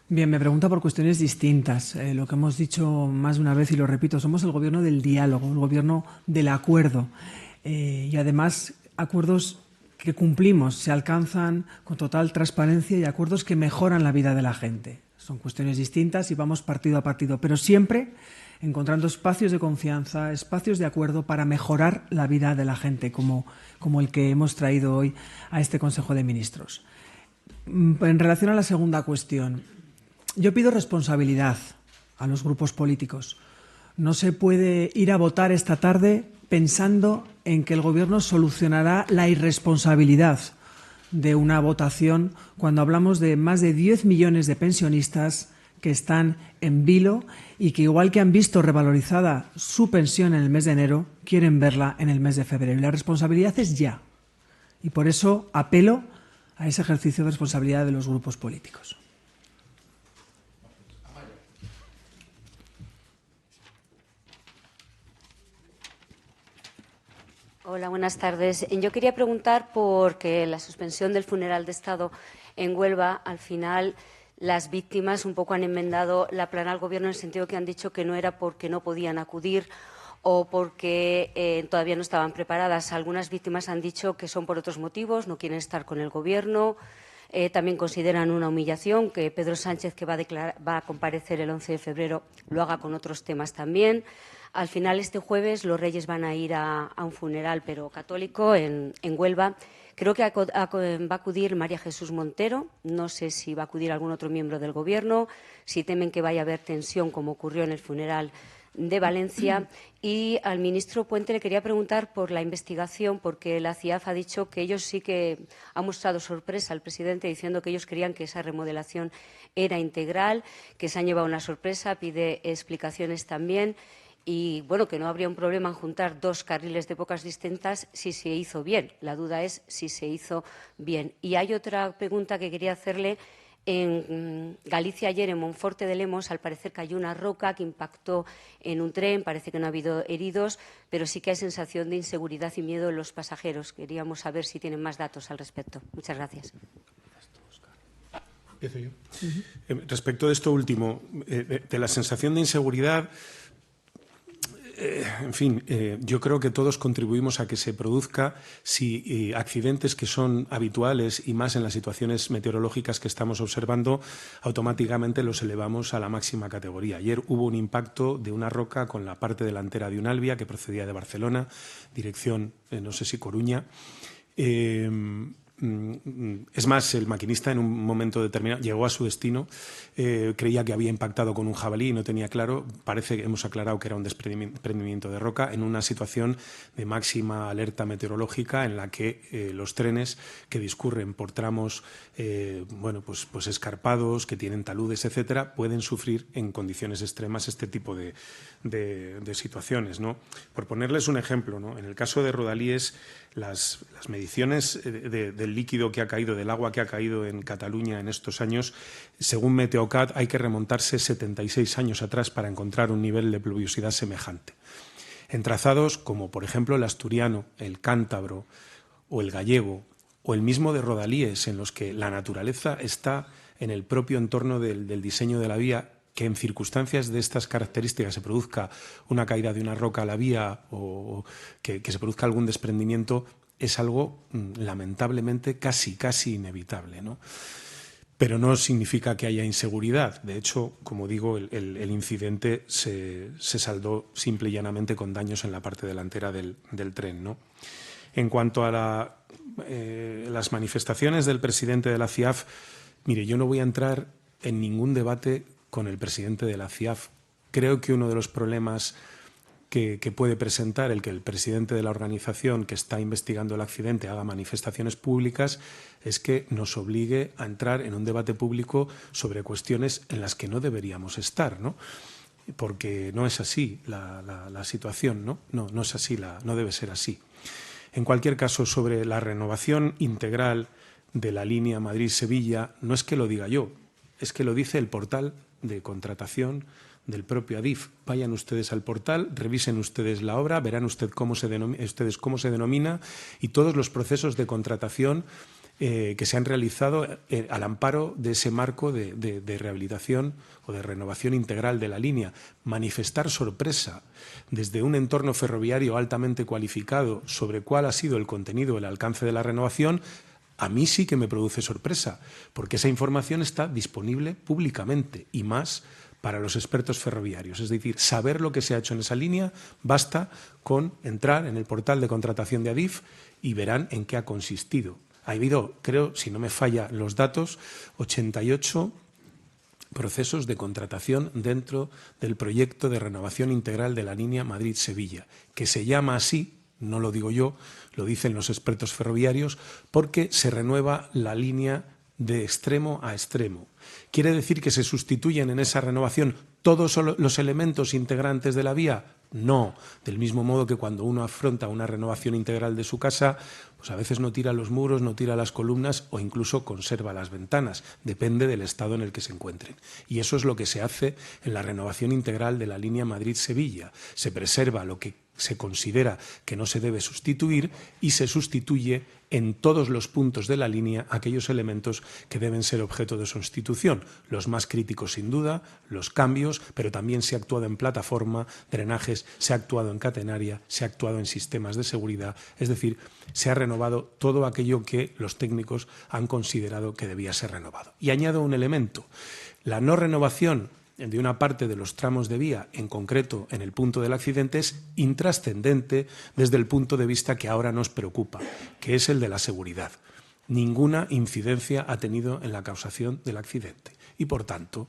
[SPEAKER 1] Bien, me pregunta por cuestiones distintas. Lo que hemos dicho más de una vez y lo repito, somos el gobierno del diálogo, el gobierno del acuerdo y además acuerdos que cumplimos, se alcanzan con total transparencia y acuerdos que mejoran la vida de la gente. Son cuestiones distintas y vamos partido a partido, pero siempre encontrando espacios de confianza, espacios de acuerdo para mejorar la vida de la gente, como el que hemos traído hoy a este Consejo de Ministros. En relación a la segunda cuestión, yo pido responsabilidad a los grupos políticos. No se puede ir a votar esta tarde pensando en que el Gobierno solucionará la irresponsabilidad de una votación cuando hablamos de más de 10 millones de pensionistas que están en vilo y que, igual que han visto revalorizada su pensión en el mes de enero, quieren verla en el mes de febrero. Y la responsabilidad es ya. Y por eso apelo a ese ejercicio de responsabilidad de los grupos políticos.
[SPEAKER 6] Hola, buenas tardes. Yo quería preguntar porque la suspensión del funeral de Estado en Huelva, al final las víctimas un poco han enmendado la plana al Gobierno en el sentido que han dicho que no era porque no podían acudir o porque todavía no estaban preparadas. Algunas víctimas han dicho que son por otros motivos, no quieren estar con el Gobierno. También consideran una humillación que Pedro Sánchez, que va a comparecer el 11 de febrero, lo haga con otros temas también. Al final, este jueves, los Reyes van a ir a un funeral, pero católico, en Huelva. Creo que va a acudir María Jesús Montero. No sé si va a acudir algún otro miembro del Gobierno, si temen que vaya a haber tensión, como ocurrió en el funeral de Valencia. Y al ministro Puente le quería preguntar por la investigación, porque la CIAF ha dicho que ellos sí que han mostrado sorpresa al presidente diciendo que ellos creían que esa remodelación era integral, que se han llevado una sorpresa, pide explicaciones también. Y, bueno, que no habría un problema en juntar dos carriles de épocas distintas si se hizo bien. La duda es si se hizo bien. Y hay otra pregunta que quería hacerle. En Galicia ayer, en Monforte de Lemos, al parecer cayó una roca que impactó en un tren. Parece que no ha habido heridos, pero sí que hay sensación de inseguridad y miedo en los pasajeros. Queríamos saber si tienen más datos al respecto. Muchas gracias.
[SPEAKER 3] ¿Empiezo yo? Respecto de esto último, de la sensación de inseguridad, en fin, yo creo que todos contribuimos a que se produzca si accidentes que son habituales y más en las situaciones meteorológicas que estamos observando, automáticamente los elevamos a la máxima categoría. Ayer hubo un impacto de una roca con la parte delantera de un Albia que procedía de Barcelona, dirección, no sé si Coruña. Es más, el maquinista en un momento determinado llegó a su destino, creía que había impactado con un jabalí y no tenía claro. Parece que hemos aclarado que era un desprendimiento de roca en una situación de máxima alerta meteorológica en la que los trenes que discurren por tramos pues escarpados, que tienen taludes, etcétera, pueden sufrir en condiciones extremas este tipo de situaciones, ¿no? Por ponerles un ejemplo, ¿no? En el caso de Rodalies, las mediciones del líquido que ha caído, del agua que ha caído en Cataluña en estos años, según Meteocat, hay que remontarse 76 años atrás para encontrar un nivel de pluviosidad semejante. En trazados como, por ejemplo, el asturiano, el cántabro o el gallego o el mismo de rodalíes, en los que la naturaleza está en el propio entorno del diseño de la vía, que en circunstancias de estas características se produzca una caída de una roca a la vía o que se produzca algún desprendimiento, es algo lamentablemente casi inevitable, ¿no? Pero no significa que haya inseguridad. De hecho, como digo, el incidente se saldó simple y llanamente con daños en la parte delantera del tren, ¿no? En cuanto a las manifestaciones del presidente de la CIAF, mire, yo no voy a entrar en ningún debate con el presidente de la CIAF. Creo que uno de los problemas que puede presentar el que el presidente de la organización que está investigando el accidente haga manifestaciones públicas es que nos obligue a entrar en un debate público sobre cuestiones en las que no deberíamos estar, ¿no? Porque no es así la situación, ¿no? No es así, no debe ser así. En cualquier caso, sobre la renovación integral de la línea Madrid-Sevilla, no es que lo diga yo, es que lo dice el portal de contratación del propio Adif. Vayan ustedes al portal, revisen ustedes la obra, verán ustedes cómo se denomina y todos los procesos de contratación que se han realizado al amparo de ese marco de rehabilitación o de renovación integral de la línea. Manifestar sorpresa desde un entorno ferroviario altamente cualificado sobre cuál ha sido el contenido, el alcance de la renovación, a mí sí que me produce sorpresa, porque esa información está disponible públicamente y más para los expertos ferroviarios. Es decir, saber lo que se ha hecho en esa línea, basta con entrar en el portal de contratación de Adif y verán en qué ha consistido. Ha habido, creo, si no me fallan los datos, 88 procesos de contratación dentro del proyecto de renovación integral de la línea Madrid-Sevilla, que se llama así, no lo digo yo, lo dicen los expertos ferroviarios, porque se renueva la línea de extremo a extremo. ¿Quiere decir que se sustituyen en esa renovación todos los elementos integrantes de la vía? No. Del mismo modo que cuando uno afronta una renovación integral de su casa, pues a veces no tira los muros, no tira las columnas o incluso conserva las ventanas. Depende del estado en el que se encuentren. Y eso es lo que se hace en la renovación integral de la línea Madrid-Sevilla. Se preserva lo que se considera que no se debe sustituir y se sustituye en todos los puntos de la línea aquellos elementos que deben ser objeto de sustitución. Los más críticos, sin duda, los cambios, pero también se ha actuado en plataforma, drenajes, se ha actuado en catenaria, se ha actuado en sistemas de seguridad. Es decir, se ha renovado todo aquello que los técnicos han considerado que debía ser renovado. Y añado un elemento. La no renovación de una parte de los tramos de vía, en concreto en el punto del accidente, es intrascendente desde el punto de vista que ahora nos preocupa, que es el de la seguridad. Ninguna incidencia ha tenido en la causación del accidente y, por tanto,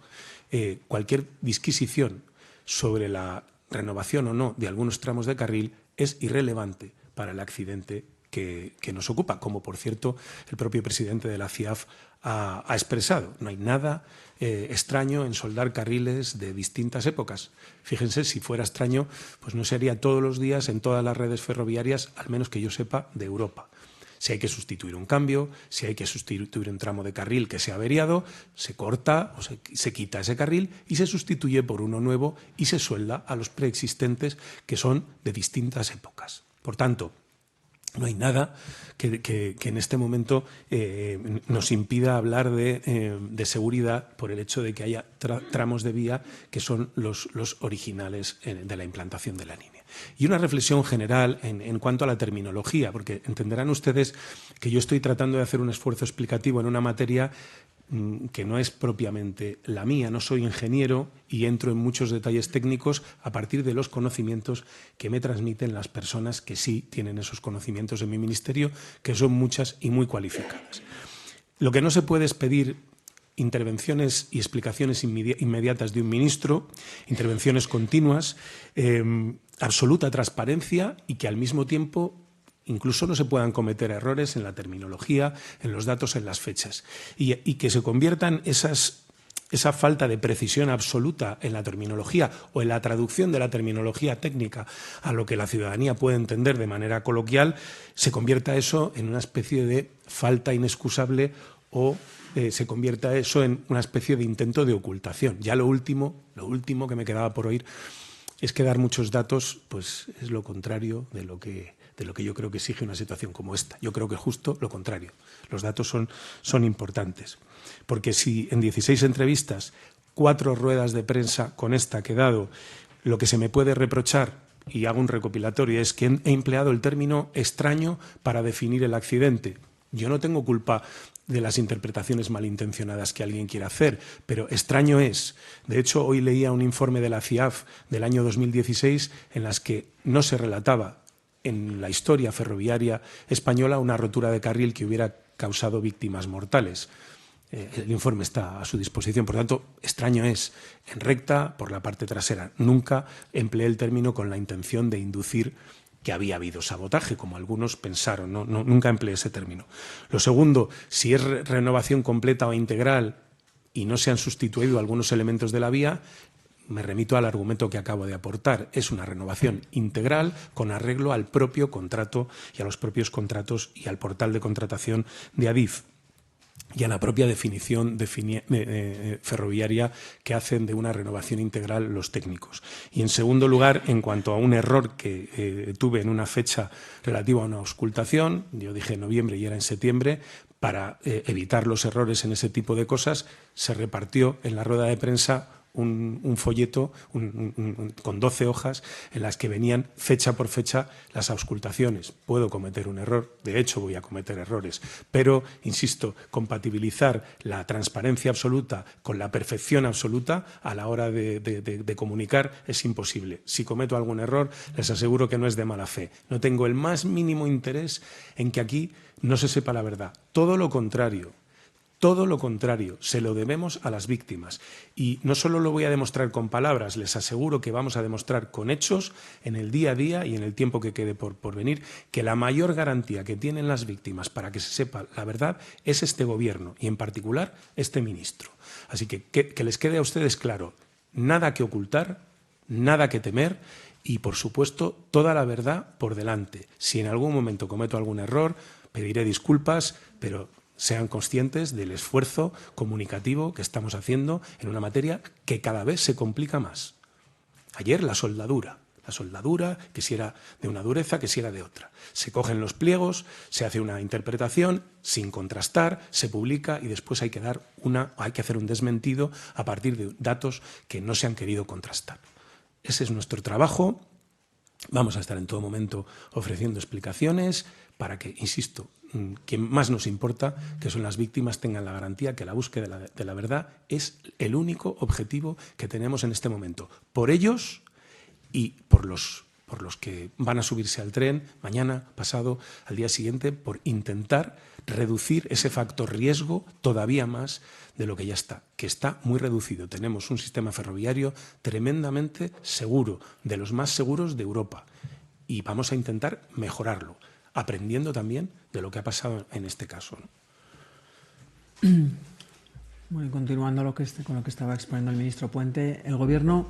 [SPEAKER 3] cualquier disquisición sobre la renovación o no de algunos tramos de carril es irrelevante para el accidente que nos ocupa, como por cierto el propio presidente de la CIAF ha expresado. No hay nada extraño en soldar carriles de distintas épocas. Fíjense, si fuera extraño, pues no sería todos los días en todas las redes ferroviarias, al menos que yo sepa, de Europa. Si hay que sustituir un cambio, si hay que sustituir un tramo de carril que se ha averiado, se corta o se quita ese carril y se sustituye por uno nuevo y se suelda a los preexistentes que son de distintas épocas. Por tanto, no hay nada que en este momento nos impida hablar de seguridad por el hecho de que haya tramos de vía que son los originales de la implantación de la línea. Y una reflexión general en cuanto a la terminología, porque entenderán ustedes que yo estoy tratando de hacer un esfuerzo explicativo en una materia que no es propiamente la mía. No soy ingeniero y entro en muchos detalles técnicos a partir de los conocimientos que me transmiten las personas que sí tienen esos conocimientos en mi ministerio, que son muchas y muy cualificadas. Lo que no se puede es pedir intervenciones y explicaciones inmediatas de un ministro, intervenciones continuas, absoluta transparencia y que al mismo tiempo incluso no se puedan cometer errores en la terminología, en los datos, en las fechas. Y que se conviertan esa falta de precisión absoluta en la terminología o en la traducción de la terminología técnica a lo que la ciudadanía puede entender de manera coloquial, se convierta eso en una especie de falta inexcusable o se convierta eso en una especie de intento de ocultación. Ya lo último que me quedaba por oír es que dar muchos datos pues es lo contrario de lo que de lo que yo creo que exige una situación como esta. Yo creo que justo lo contrario. Los datos son importantes. Porque si en 16 entrevistas, 4 ruedas de prensa con esta que he dado, lo que se me puede reprochar, y hago un recopilatorio, es que he empleado el término extraño para definir el accidente. Yo no tengo culpa de las interpretaciones malintencionadas que alguien quiera hacer, pero extraño es. De hecho, hoy leía un informe de la CIAF del año 2016 en las que no se relataba en la historia ferroviaria española una rotura de carril que hubiera causado víctimas mortales. El informe está a su disposición. Por tanto, extraño es en recta por la parte trasera. Nunca empleé el término con la intención de inducir que había habido sabotaje, como algunos pensaron. Nunca empleé ese término. Lo segundo, si es renovación completa o integral y no se han sustituido algunos elementos de la vía, me remito al argumento que acabo de aportar. Es una renovación integral con arreglo al propio contrato y a los propios contratos y al portal de contratación de Adif y a la propia definición ferroviaria que hacen de una renovación integral los técnicos. Y en segundo lugar, en cuanto a un error que tuve en una fecha relativa a una auscultación, yo dije en noviembre y era en septiembre, para evitar los errores en ese tipo de cosas, se repartió en la rueda de prensa un folleto con 12 hojas en las que venían fecha por fecha las auscultaciones. Puedo cometer un error, de hecho voy a cometer errores, pero, insisto, compatibilizar la transparencia absoluta con la perfección absoluta a la hora de comunicar es imposible. Si cometo algún error, les aseguro que no es de mala fe. No tengo el más mínimo interés en que aquí no se sepa la verdad. Todo lo contrario. Todo lo contrario, se lo debemos a las víctimas. Y no solo lo voy a demostrar con palabras, les aseguro que vamos a demostrar con hechos en el día a día y en el tiempo que quede por venir, que la mayor garantía que tienen las víctimas para que se sepa la verdad es este Gobierno y en particular este ministro. Así que les quede a ustedes claro, nada que ocultar, nada que temer y, por supuesto, toda la verdad por delante. Si en algún momento cometo algún error, pediré disculpas, pero sean conscientes del esfuerzo comunicativo que estamos haciendo en una materia que cada vez se complica más. Ayer la soldadura, que si era de una dureza, que si era de otra. Se cogen los pliegos, se hace una interpretación sin contrastar, se publica y después hay que hacer un desmentido a partir de datos que no se han querido contrastar. Ese es nuestro trabajo. Vamos a estar en todo momento ofreciendo explicaciones para que, insisto, quien más nos importa, que son las víctimas, tengan la garantía que la búsqueda de la verdad es el único objetivo que tenemos en este momento. Por ellos y por los que van a subirse al tren mañana, pasado, al día siguiente, por intentar reducir ese factor riesgo todavía más de lo que ya está, que está muy reducido. Tenemos un sistema ferroviario tremendamente seguro, de los más seguros de Europa, y vamos a intentar mejorarlo, aprendiendo también de lo que ha pasado en este caso, ¿no?
[SPEAKER 1] Bueno, continuando con lo que estaba exponiendo el ministro Puente, el Gobierno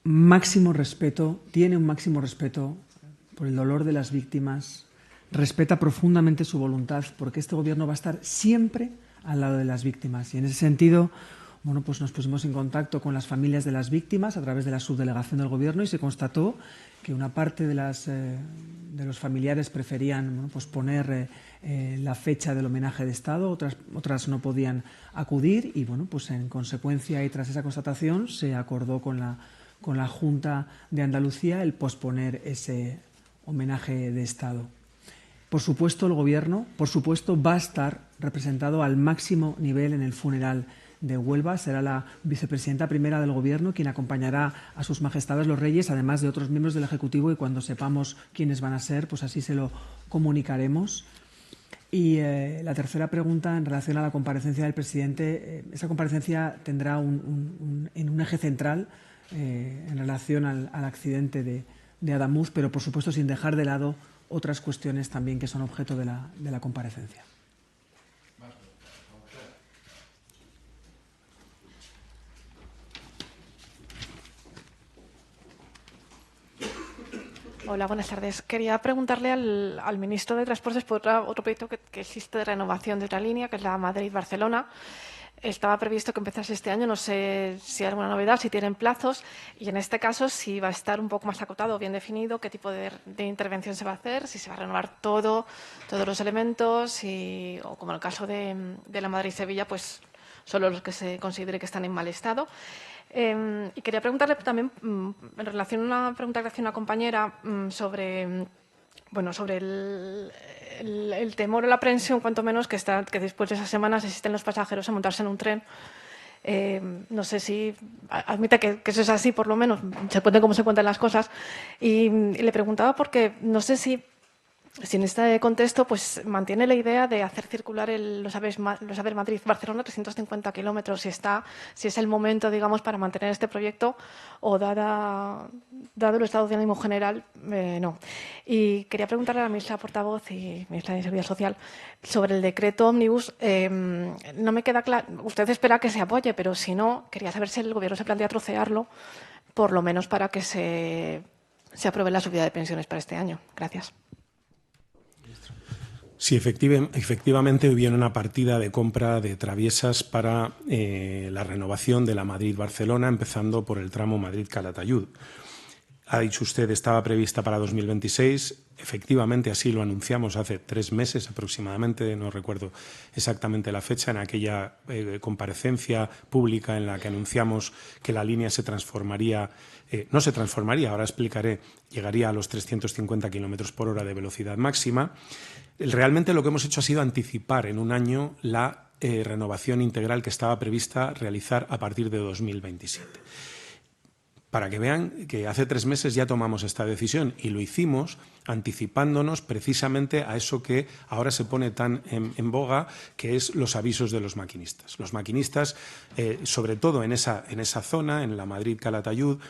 [SPEAKER 1] tiene un máximo respeto por el dolor de las víctimas, respeta profundamente su voluntad, porque este Gobierno va a estar siempre al lado de las víctimas. Y en ese sentido, bueno, pues nos pusimos en contacto con las familias de las víctimas a través de la subdelegación del Gobierno y se constató que una parte de los familiares preferían pues poner la fecha del homenaje de Estado, otras no podían acudir y, bueno, pues en consecuencia y tras esa constatación se acordó con la Junta de Andalucía el posponer ese homenaje de Estado. Por supuesto, el Gobierno, va a estar representado al máximo nivel en el funeral de Huelva. Será la vicepresidenta primera del Gobierno quien acompañará a sus majestades los reyes, además de otros miembros del Ejecutivo, y cuando sepamos quiénes van a ser, pues así se lo comunicaremos. Y la tercera pregunta, en relación a la comparecencia del presidente, esa comparecencia tendrá un eje central en relación al accidente de Adamuz, pero por supuesto sin dejar de lado otras cuestiones también que son objeto de la comparecencia.
[SPEAKER 7] Hola, buenas tardes. Quería preguntarle al ministro de Transportes por otro proyecto que existe de renovación de otra línea, que es la Madrid-Barcelona. estaba previsto que empezase este año. No sé si hay alguna novedad, si tienen plazos y en este caso si va a estar un poco más acotado, bien definido, qué tipo de intervención se va a hacer, si se va a renovar todos los elementos o como en el caso de la Madrid-Sevilla, pues solo los que se considere que están en mal estado. Y quería preguntarle también, en relación a una pregunta que hacía una compañera sobre el temor o la aprensión, cuanto menos, que después de esas semanas asisten los pasajeros a montarse en un tren. No sé si admite que eso es así, por lo menos, se cuenten cómo se cuentan las cosas. Y le preguntaba porque no sé si en este contexto pues mantiene la idea de hacer circular los AVEs Madrid-Barcelona 350 kilómetros, si es el momento, digamos, para mantener este proyecto o dado el estado de ánimo general, no. Y quería preguntarle a la ministra portavoz y ministra de Seguridad Social sobre el decreto ómnibus. No me queda claro, usted espera que se apoye, pero si no, quería saber si el Gobierno se plantea trocearlo, por lo menos para que se apruebe la subida de pensiones para este año. Gracias.
[SPEAKER 3] Sí, efectivamente viene una partida de compra de traviesas para la renovación de la Madrid-Barcelona, empezando por el tramo Madrid-Calatayud. Ha dicho usted, estaba prevista para 2026. Efectivamente, así lo anunciamos hace 3 meses aproximadamente, no recuerdo exactamente la fecha, en aquella comparecencia pública en la que anunciamos que la línea se transformaría, no se transformaría, ahora explicaré, llegaría a los 350 km por hora de velocidad máxima. Realmente lo que hemos hecho ha sido anticipar en un año la renovación integral que estaba prevista realizar a partir de 2027. Para que vean que hace 3 meses ya tomamos esta decisión y lo hicimos anticipándonos precisamente a eso que ahora se pone tan en boga, que es los avisos de los maquinistas. Los maquinistas, sobre todo en esa zona, en la Madrid-Calatayud,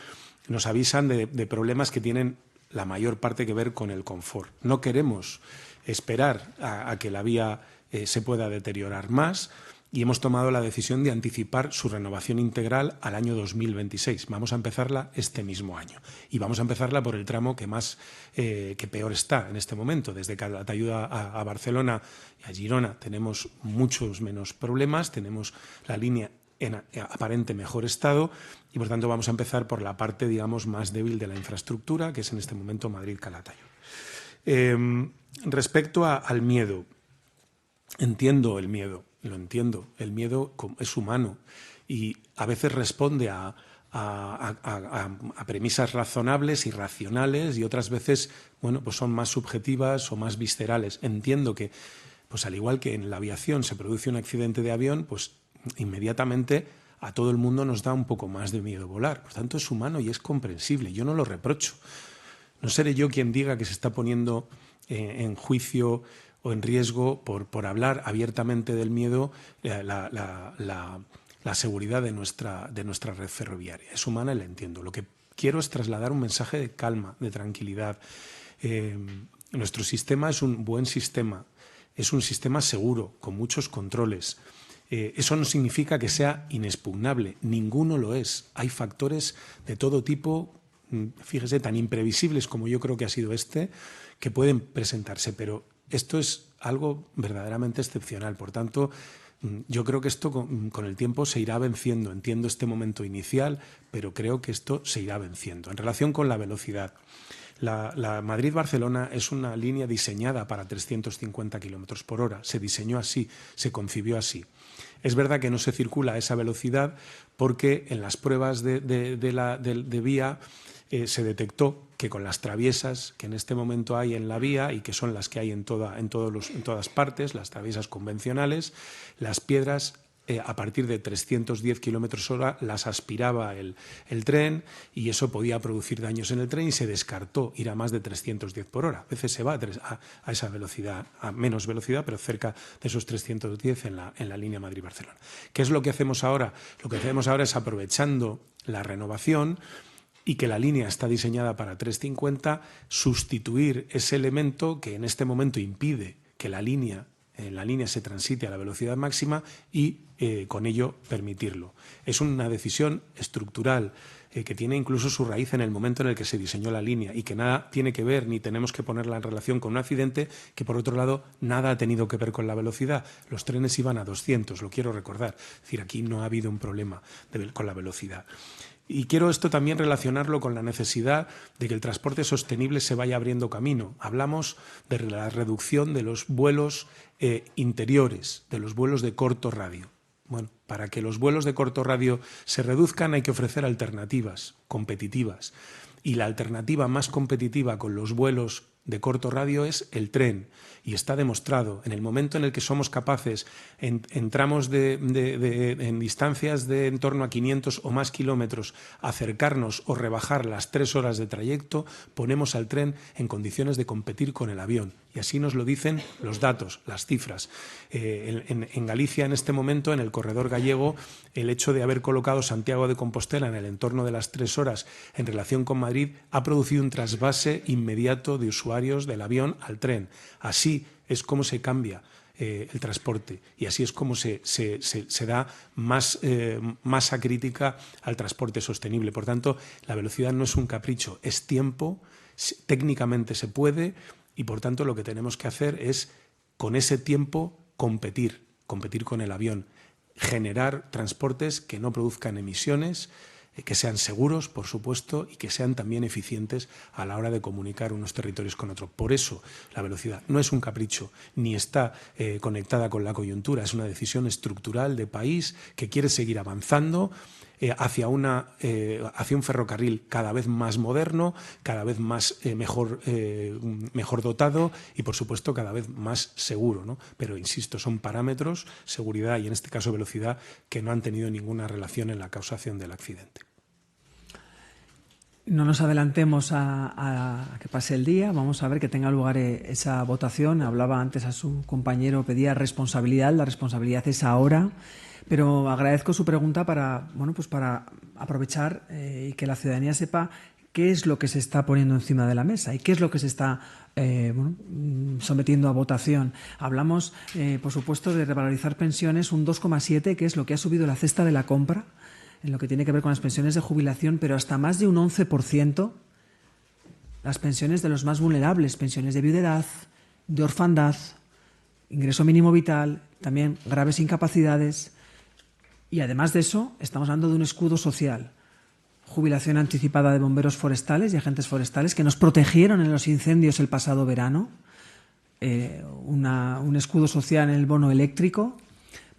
[SPEAKER 3] nos avisan de problemas que tienen la mayor parte que ver con el confort. No queremos esperar a que la vía se pueda deteriorar más y hemos tomado la decisión de anticipar su renovación integral al año 2026. Vamos a empezarla este mismo año y vamos a empezarla por el tramo que peor está en este momento. Desde Calatayud a Barcelona y a Girona tenemos muchos menos problemas, tenemos la línea en aparente mejor estado y, por tanto, vamos a empezar por la parte, digamos, más débil de la infraestructura, que es en este momento Madrid-Calatayud. Respecto al miedo, entiendo el miedo, lo entiendo. El miedo es humano y a veces responde a premisas razonables y racionales y otras veces, bueno, pues son más subjetivas o más viscerales. Entiendo que, pues al igual que en la aviación se produce un accidente de avión, pues inmediatamente a todo el mundo nos da un poco más de miedo volar. Por tanto, es humano y es comprensible. Yo no lo reprocho. No seré yo quien diga que se está poniendo en juicio o en riesgo por hablar abiertamente del miedo la seguridad de nuestra red ferroviaria. Es humana y la entiendo. Lo que quiero es trasladar un mensaje de calma, de tranquilidad. Nuestro sistema es un buen sistema, es un sistema seguro, con muchos controles. Eso no significa que sea inexpugnable, ninguno lo es. Hay factores de todo tipo, fíjese, tan imprevisibles como yo creo que ha sido que pueden presentarse, pero esto es algo verdaderamente excepcional. Por tanto, yo creo que esto con el tiempo se irá venciendo. Entiendo este momento inicial, pero creo que esto se irá venciendo. En relación con la velocidad, la Madrid-Barcelona es una línea diseñada para 350 km por hora. Se diseñó así, se concibió así. Es verdad que no se circula a esa velocidad porque en las pruebas de vía se detectó que con las traviesas que en este momento hay en la vía y que son las que hay en todas partes, las traviesas convencionales, las piedras a partir de 310 kilómetros hora las aspiraba el tren y eso podía producir daños en el tren y se descartó ir a más de 310 por hora. A veces se va a esa velocidad, a menos velocidad, pero cerca de esos 310 en la línea Madrid-Barcelona. ¿Qué es lo que hacemos ahora? Lo que hacemos ahora es, aprovechando la renovación y que la línea está diseñada para 350, sustituir ese elemento que en este momento impide que en la línea se transite a la velocidad máxima y con ello permitirlo. Es una decisión estructural que tiene incluso su raíz en el momento en el que se diseñó la línea y que nada tiene que ver ni tenemos que ponerla en relación con un accidente que, por otro lado, nada ha tenido que ver con la velocidad. Los trenes iban a 200, lo quiero recordar. Es decir, aquí no ha habido un problema con la velocidad. Y quiero esto también relacionarlo con la necesidad de que el transporte sostenible se vaya abriendo camino. Hablamos de la reducción de los vuelos interiores, de los vuelos de corto radio. Bueno, para que los vuelos de corto radio se reduzcan hay que ofrecer alternativas competitivas. Y la alternativa más competitiva con los vuelos de corto radio es el tren. Y está demostrado, en el momento en el que somos capaces, en tramos en distancias de en torno a 500 o más kilómetros, acercarnos o rebajar las 3 horas de trayecto, ponemos al tren en condiciones de competir con el avión. Y así nos lo dicen los datos, las cifras. En Galicia, en este momento, en el corredor gallego, el hecho de haber colocado Santiago de Compostela en el entorno de las 3 horas en relación con Madrid ha producido un trasvase inmediato de usuarios del avión al tren. Así es como se cambia el transporte y así es como se da más masa crítica al transporte sostenible. Por tanto, la velocidad no es un capricho, es tiempo, técnicamente se puede y, por tanto, lo que tenemos que hacer es, con ese tiempo, competir con el avión, generar transportes que no produzcan emisiones, que sean seguros, por supuesto, y que sean también eficientes a la hora de comunicar unos territorios con otros. Por eso la velocidad no es un capricho, ni está conectada con la coyuntura, es una decisión estructural de país que quiere seguir avanzando hacia un ferrocarril cada vez más moderno, cada vez más mejor dotado y, por supuesto, cada vez más seguro, ¿no? Pero, insisto, son parámetros, seguridad y, en este caso, velocidad, que no han tenido ninguna relación en la causación del accidente.
[SPEAKER 1] No nos adelantemos a que pase el día, vamos a ver que tenga lugar esa votación. Hablaba antes a su compañero, pedía responsabilidad, la responsabilidad es ahora, pero agradezco su pregunta para aprovechar y que la ciudadanía sepa qué es lo que se está poniendo encima de la mesa y qué es lo que se está sometiendo a votación. Hablamos, por supuesto, de revalorizar pensiones un 2,7, que es lo que ha subido la cesta de la compra, en lo que tiene que ver con las pensiones de jubilación, pero hasta más de un 11% las pensiones de los más vulnerables, pensiones de viudedad, de orfandad, ingreso mínimo vital, también graves incapacidades. Y además de eso, estamos hablando de un escudo social, jubilación anticipada de bomberos forestales y agentes forestales que nos protegieron en los incendios el pasado verano, un escudo social en el bono eléctrico,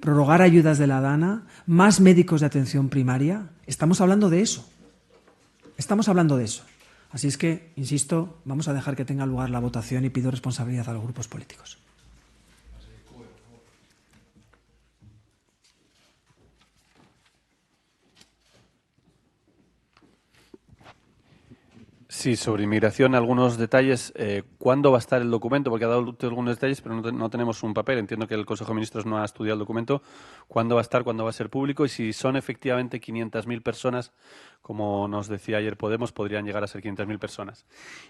[SPEAKER 1] prorrogar ayudas de la DANA, más médicos de atención primaria. Estamos hablando de eso. Estamos hablando de eso. Así es que, insisto, vamos a dejar que tenga lugar la votación y pido responsabilidad a los grupos políticos.
[SPEAKER 8] Sí, sobre inmigración, algunos detalles. ¿Cuándo va a estar el documento? Porque ha dado usted algunos detalles, pero no tenemos un papel. Entiendo que el Consejo de Ministros no ha estudiado el documento. ¿Cuándo va a estar? ¿Cuándo va a ser público? Y si son efectivamente 500.000 personas, como nos decía ayer Podemos, podrían llegar a ser 500.000 personas.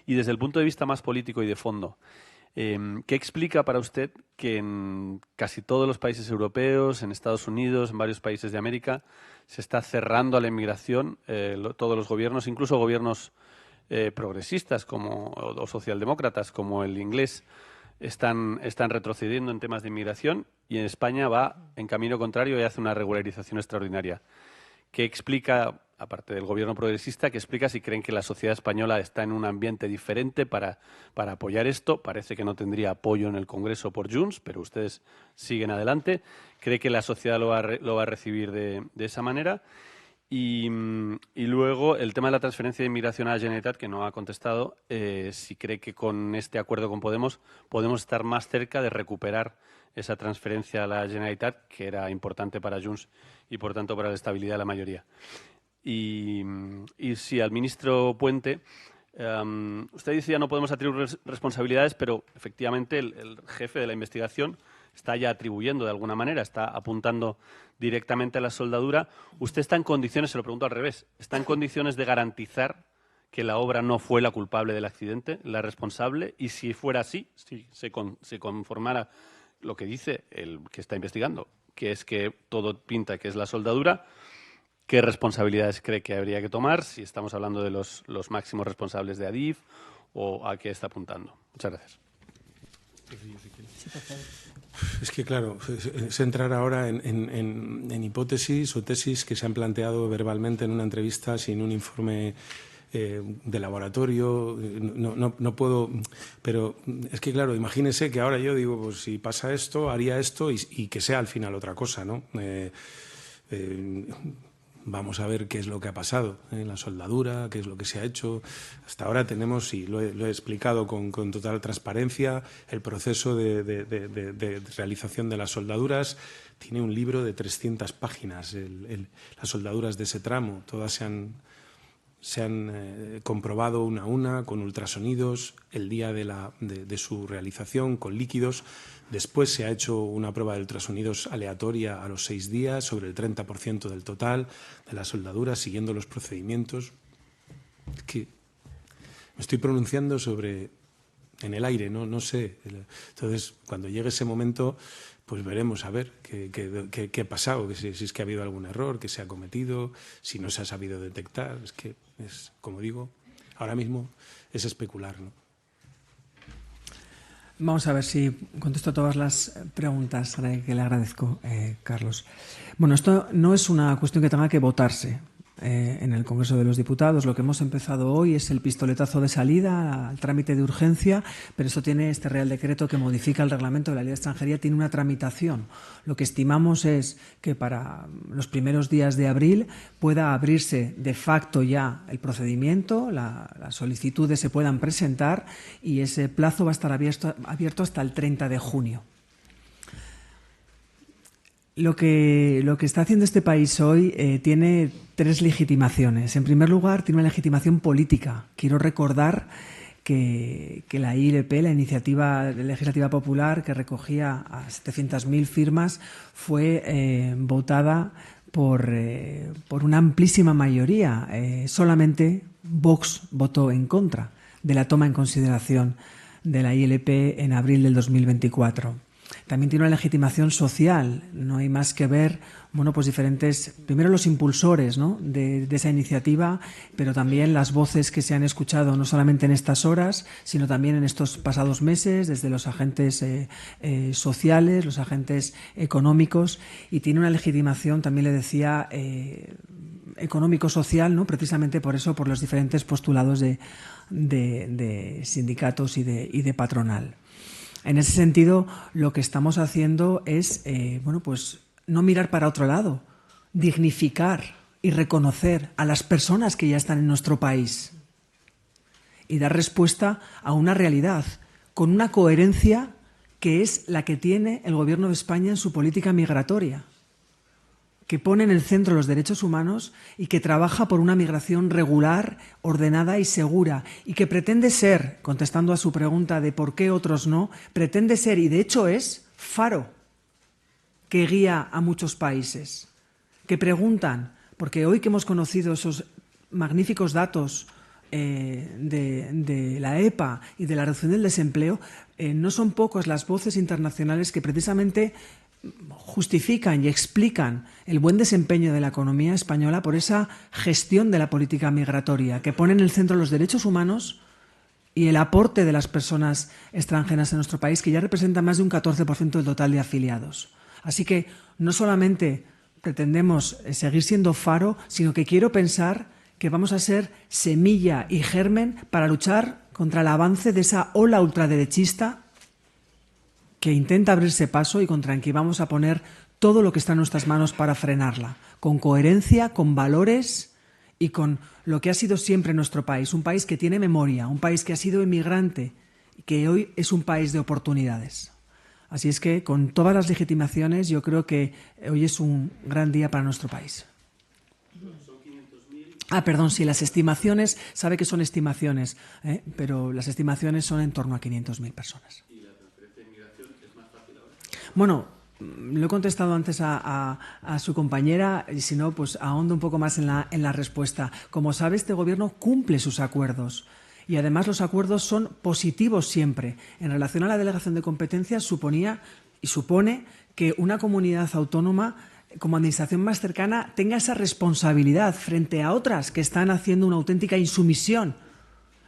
[SPEAKER 8] Y desde el punto de vista más político y de fondo, ¿qué explica para usted que en casi todos los países europeos, en Estados Unidos, en varios países de América, se está cerrando a la inmigración, todos los gobiernos, incluso gobiernos progresistas o socialdemócratas como el inglés están retrocediendo en temas de inmigración y en España va en camino contrario y hace una regularización extraordinaria? ¿Qué explica, aparte del gobierno progresista, qué explica si creen que la sociedad española está en un ambiente diferente para apoyar esto? Parece que no tendría apoyo en el Congreso por Junts, pero ustedes siguen adelante. ¿Cree que la sociedad lo va a recibir de esa manera? Y luego el tema de la transferencia de inmigración a la Generalitat, que no ha contestado, si cree que con este acuerdo con podemos estar más cerca de recuperar esa transferencia a la Generalitat, que era importante para Junts y, por tanto, para la estabilidad de la mayoría. Y si al ministro Puente, usted dice ya no podemos atribuir responsabilidades, pero efectivamente el jefe de la investigación está ya atribuyendo de alguna manera, está apuntando directamente a la soldadura. ¿Usted está en condiciones, se lo pregunto al revés, está en condiciones de garantizar que la obra no fue la culpable del accidente, la responsable? Y si fuera así, si se conformara lo que dice el que está investigando, que es que todo pinta que es la soldadura, qué responsabilidades cree que habría que tomar, si estamos hablando de los máximos responsables de Adif o a qué está apuntando. Muchas gracias.
[SPEAKER 3] Es que, claro, es entrar ahora en hipótesis o tesis que se han planteado verbalmente en una entrevista sin un informe de laboratorio. No puedo, pero es que, claro, imagínese que ahora yo digo, pues si pasa esto, haría esto y que sea al final otra cosa, ¿no? Vamos a ver qué es lo que ha pasado en la soldadura, qué es lo que se ha hecho. Hasta ahora tenemos, y lo he explicado con total transparencia, el proceso de realización de las soldaduras. Tiene un libro de 300 páginas, las soldaduras de ese tramo. Todas se han comprobado una a una con ultrasonidos el día de su realización, con líquidos. Después se ha hecho una prueba de ultrasonidos aleatoria a los 6 días sobre el 30% del total de las soldaduras, siguiendo los procedimientos. Es que me estoy pronunciando en el aire, no sé. Entonces, cuando llegue ese momento, pues veremos a ver qué ha pasado, si es que ha habido algún error que se ha cometido, si no se ha sabido detectar. Es que, como digo, ahora mismo es especular, ¿no?
[SPEAKER 1] Vamos a ver si contesto todas las preguntas que le agradezco, Carlos. Bueno, esto no es una cuestión que tenga que votarse en el Congreso de los Diputados. Lo que hemos empezado hoy es el pistoletazo de salida al trámite de urgencia, pero esto tiene este Real Decreto que modifica el reglamento de la Ley de Extranjería, tiene una tramitación. Lo que estimamos es que para los primeros días de abril pueda abrirse de facto ya el procedimiento, las solicitudes se puedan presentar y ese plazo va a estar abierto hasta el 30 de junio. Lo que está haciendo este país hoy tiene 3 legitimaciones. En primer lugar, tiene una legitimación política. Quiero recordar que la ILP, la Iniciativa Legislativa Popular, que recogía a 700.000 firmas, fue votada por una amplísima mayoría. Solamente Vox votó en contra de la toma en consideración de la ILP en abril del 2024. También tiene una legitimación social. No hay más que ver, bueno, pues diferentes, primero los impulsores, ¿no?, de esa iniciativa, pero también las voces que se han escuchado no solamente en estas horas, sino también en estos pasados meses, desde los agentes sociales, los agentes económicos, y tiene una legitimación, también le decía, económico-social, ¿no?, precisamente por eso, por los diferentes postulados de sindicatos y de patronal. En ese sentido, lo que estamos haciendo es, pues no mirar para otro lado, dignificar y reconocer a las personas que ya están en nuestro país y dar respuesta a una realidad con una coherencia que es la que tiene el Gobierno de España en su política migratoria, que pone en el centro los derechos humanos y que trabaja por una migración regular, ordenada y segura, y que pretende ser, contestando a su pregunta de por qué otros no, pretende ser, y de hecho es, faro que guía a muchos países, que preguntan, porque hoy que hemos conocido esos magníficos datos de la EPA y de la reducción del desempleo, no son pocas las voces internacionales que precisamente justifican y explican el buen desempeño de la economía española por esa gestión de la política migratoria, que pone en el centro los derechos humanos y el aporte de las personas extranjeras en nuestro país, que ya representa más de un 14% del total de afiliados. Así que no solamente pretendemos seguir siendo faro, sino que quiero pensar que vamos a ser semilla y germen para luchar contra el avance de esa ola ultraderechista que intenta abrirse paso y contra la que vamos a poner todo lo que está en nuestras manos para frenarla, con coherencia, con valores y con lo que ha sido siempre nuestro país, un país que tiene memoria, un país que ha sido inmigrante y que hoy es un país de oportunidades. Así es que, con todas las legitimaciones, yo creo que hoy es un gran día para nuestro país. Perdón, sí, las estimaciones, sabe que son estimaciones, pero las estimaciones son en torno a 500.000 personas. Bueno, lo he contestado antes a su compañera y si no, pues ahondo un poco más en la respuesta. Como sabe, este Gobierno cumple sus acuerdos y además los acuerdos son positivos siempre. En relación a la delegación de competencias suponía y supone que una comunidad autónoma como administración más cercana, tenga esa responsabilidad frente a otras que están haciendo una auténtica insumisión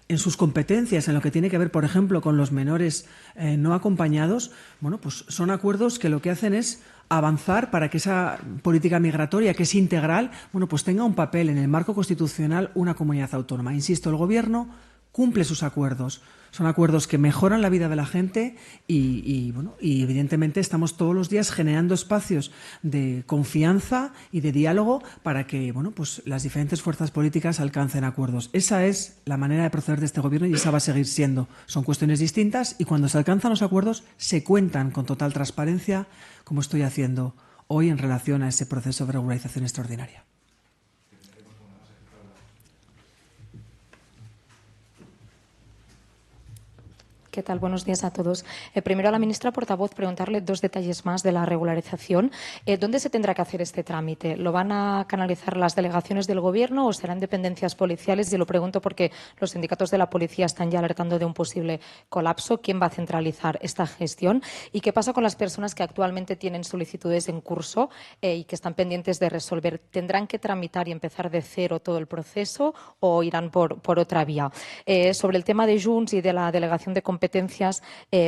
[SPEAKER 1] en sus competencias, en lo que tiene que ver, por ejemplo, con los menores no acompañados. Bueno, pues son acuerdos que lo que hacen es avanzar para que esa política migratoria, que es integral, bueno, pues tenga un papel en el marco constitucional una comunidad autónoma. Insisto, el Gobierno cumple sus acuerdos. Son acuerdos que mejoran la vida de la gente y evidentemente estamos todos los días generando espacios de confianza y de diálogo para que pues las diferentes fuerzas políticas alcancen acuerdos. Esa es la manera de proceder de este Gobierno y esa va a seguir siendo. Son cuestiones distintas y cuando se alcanzan los acuerdos se cuentan con total transparencia, como estoy haciendo hoy en relación a ese proceso de regularización extraordinaria.
[SPEAKER 9] ¿Qué tal? Buenos días a todos. Primero a la ministra portavoz preguntarle 2 detalles más de la regularización. ¿Dónde se tendrá que hacer este trámite? ¿Lo van a canalizar las delegaciones del Gobierno o serán dependencias policiales? Y lo pregunto porque los sindicatos de la policía están ya alertando de un posible colapso. ¿Quién va a centralizar esta gestión? ¿Y qué pasa con las personas que actualmente tienen solicitudes en curso y que están pendientes de resolver? ¿Tendrán que tramitar y empezar de cero todo el proceso o irán por otra vía? Sobre el tema de Junts y de la delegación de competencias,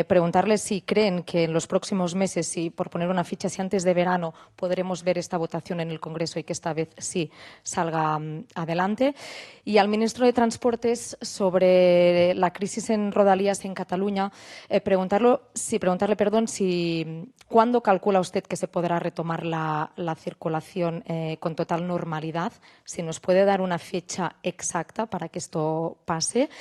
[SPEAKER 9] preguntarles si creen que en los próximos meses, si por poner una ficha, si antes de verano podremos ver esta votación en el Congreso y que esta vez sí salga adelante. Y al ministro de Transportes sobre la crisis en Rodalías en Cataluña, preguntarle, ¿cuándo calcula usted que se podrá retomar la circulación con total normalidad? Si nos puede dar una fecha exacta para que esto pase.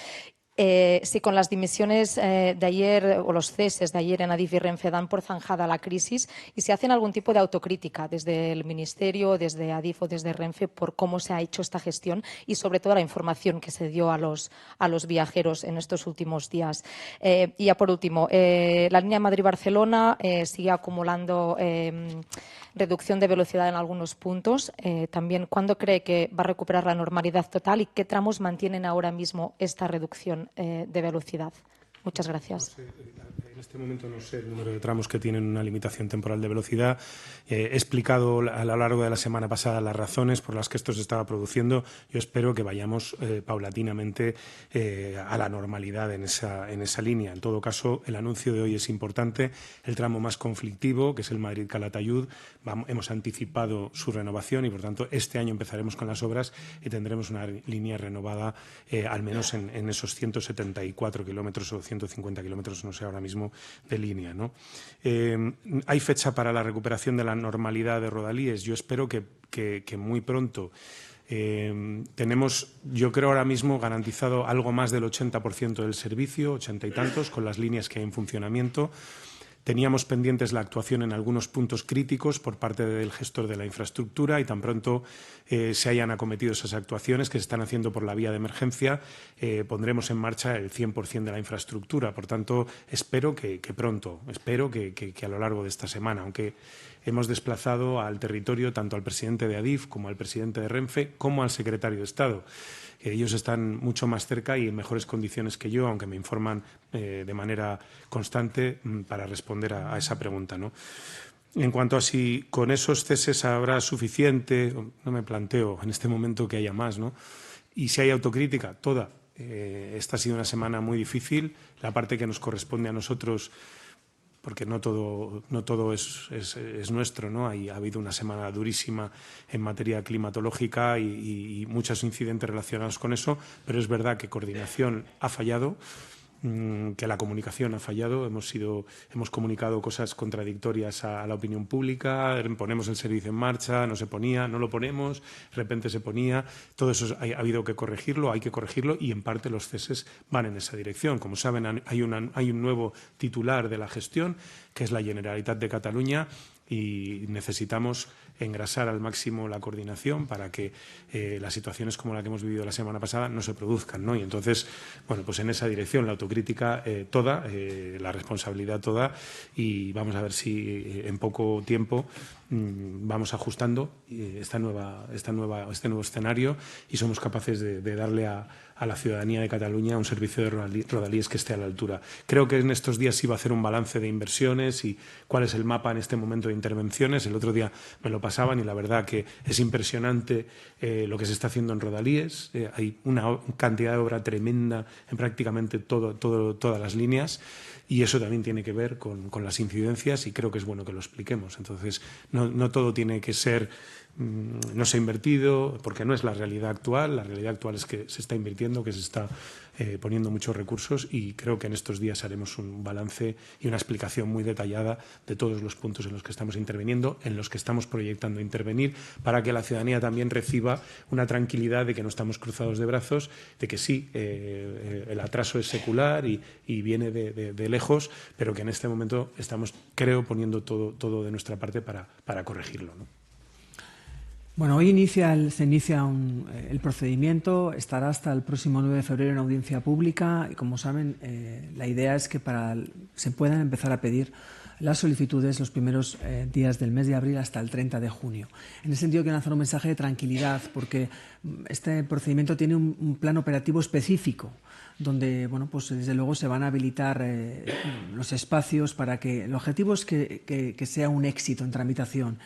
[SPEAKER 9] Si con las dimisiones de ayer o los ceses de ayer en Adif y Renfe dan por zanjada la crisis y si hacen algún tipo de autocrítica desde el Ministerio, desde Adif o desde Renfe por cómo se ha hecho esta gestión y sobre todo la información que se dio a los viajeros en estos últimos días. Y ya por último, la línea Madrid-Barcelona sigue acumulando reducción de velocidad en algunos puntos. También, ¿cuándo cree que va a recuperar la normalidad total y qué tramos mantienen ahora mismo esta reducción de velocidad? Muchas gracias.
[SPEAKER 3] No sé, en este momento no sé el número de tramos que tienen una limitación temporal de velocidad. He explicado a lo largo de la semana pasada las razones por las que esto se estaba produciendo. Yo espero que vayamos paulatinamente a la normalidad en esa línea. En todo caso, el anuncio de hoy es importante. El tramo más conflictivo, que es el Madrid-Calatayud, hemos anticipado su renovación y, por tanto, este año empezaremos con las obras y tendremos una línea renovada al menos en esos 174 kilómetros o 150 kilómetros, no sé ahora mismo, de línea, ¿no? ¿Hay fecha para la recuperación de la normalidad de Rodalíes? Yo espero que muy pronto. Tenemos, yo creo ahora mismo, garantizado algo más del 80% del servicio, 80 y tantos, con las líneas que hay en funcionamiento. Teníamos pendientes la actuación en algunos puntos críticos por parte del gestor de la infraestructura y tan pronto se hayan acometido esas actuaciones que se están haciendo por la vía de emergencia, pondremos en marcha el 100% de la infraestructura. Por tanto, espero que pronto, espero que a lo largo de esta semana, aunque hemos desplazado al territorio tanto al presidente de Adif como al presidente de Renfe como al secretario de Estado. Ellos están mucho más cerca y en mejores condiciones que yo, aunque me informan de manera constante para responder a esa pregunta, ¿no? En cuanto a si con esos ceses habrá suficiente, no me planteo en este momento que haya más, ¿no? Y si hay autocrítica, toda. Esta ha sido una semana muy difícil. La parte que nos corresponde a nosotros, porque no todo es nuestro, ¿no? Ha habido una semana durísima en materia climatológica y muchos incidentes relacionados con eso, pero es verdad que coordinación ha fallado, que la comunicación ha fallado, hemos comunicado cosas contradictorias a la opinión pública, ponemos el servicio en marcha, no se ponía, no lo ponemos, de repente se ponía, todo eso ha habido que corregirlo, hay que corregirlo y en parte los ceses van en esa dirección. Como saben, hay un nuevo titular de la gestión, que es la Generalitat de Cataluña, y necesitamos engrasar al máximo la coordinación para que las situaciones como la que hemos vivido la semana pasada no se produzcan, ¿no? Y entonces, bueno, pues en esa dirección la autocrítica toda, la responsabilidad toda y vamos a ver si en poco tiempo vamos ajustando este nuevo escenario y somos capaces de darle a la ciudadanía de Cataluña un servicio de Rodalies que esté a la altura. Creo que en estos días se iba a hacer un balance de inversiones y cuál es el mapa en este momento de intervenciones. El otro día me lo pasaban y la verdad que es impresionante lo que se está haciendo en Rodalies. Hay una cantidad de obra tremenda en prácticamente todas las líneas. Y eso también tiene que ver con las incidencias y creo que es bueno que lo expliquemos. Entonces, no todo tiene que ser, no se ha invertido, porque no es la realidad actual. La realidad actual es que se está invirtiendo, que se está poniendo muchos recursos y creo que en estos días haremos un balance y una explicación muy detallada de todos los puntos en los que estamos interviniendo, en los que estamos proyectando intervenir, para que la ciudadanía también reciba una tranquilidad de que no estamos cruzados de brazos, de que sí, el atraso es secular y viene de lejos, pero que en este momento estamos, creo, poniendo todo de nuestra parte para corregirlo, ¿no?
[SPEAKER 1] Bueno, hoy se inicia el procedimiento, estará hasta el próximo 9 de febrero en audiencia pública y, como saben, la idea es que se puedan empezar a pedir las solicitudes los primeros días del mes de abril hasta el 30 de junio. En ese sentido, quiero lanzar un mensaje de tranquilidad porque este procedimiento tiene un plan operativo específico donde, bueno, pues desde luego se van a habilitar los espacios para que el objetivo es que sea un éxito en tramitación.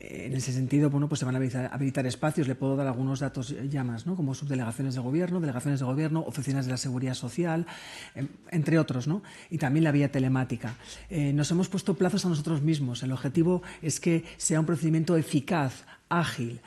[SPEAKER 1] En ese sentido, bueno, pues se van a habilitar espacios. Le puedo dar algunos datos ya más, ¿no? Como subdelegaciones de gobierno, oficinas de la seguridad social, entre otros, ¿no? Y también la vía telemática. Nos hemos puesto plazos a nosotros mismos. El objetivo es que sea un procedimiento eficaz, ágil.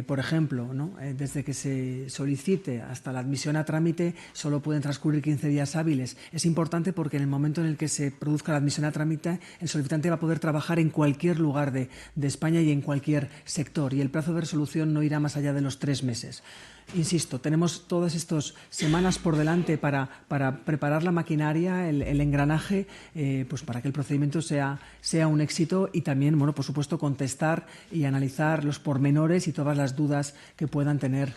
[SPEAKER 1] Por ejemplo, ¿no? Desde que se solicite hasta la admisión a trámite solo pueden transcurrir 15 días hábiles. Es importante porque en el momento en el que se produzca la admisión a trámite, el solicitante va a poder trabajar en cualquier lugar de España y en cualquier sector, y el plazo de resolución no irá más allá de los 3 meses. Insisto, tenemos todas estas semanas por delante para preparar la maquinaria, el engranaje, pues para que el procedimiento sea un éxito y también, bueno, por supuesto, contestar y analizar los pormenores y todas las dudas que puedan tener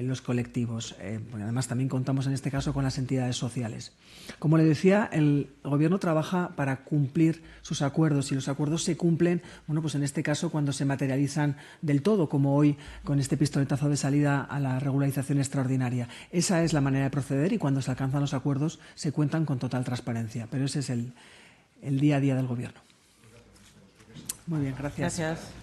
[SPEAKER 1] los colectivos. Además, también contamos en este caso con las entidades sociales. Como le decía, el Gobierno trabaja para cumplir sus acuerdos y los acuerdos se cumplen, bueno, pues en este caso cuando se materializan del todo, como hoy con este pistoletazo de salida a la regularización extraordinaria. Esa es la manera de proceder y cuando se alcanzan los acuerdos se cuentan con total transparencia. Pero ese es el día a día del Gobierno. Muy bien, gracias.
[SPEAKER 2] Gracias.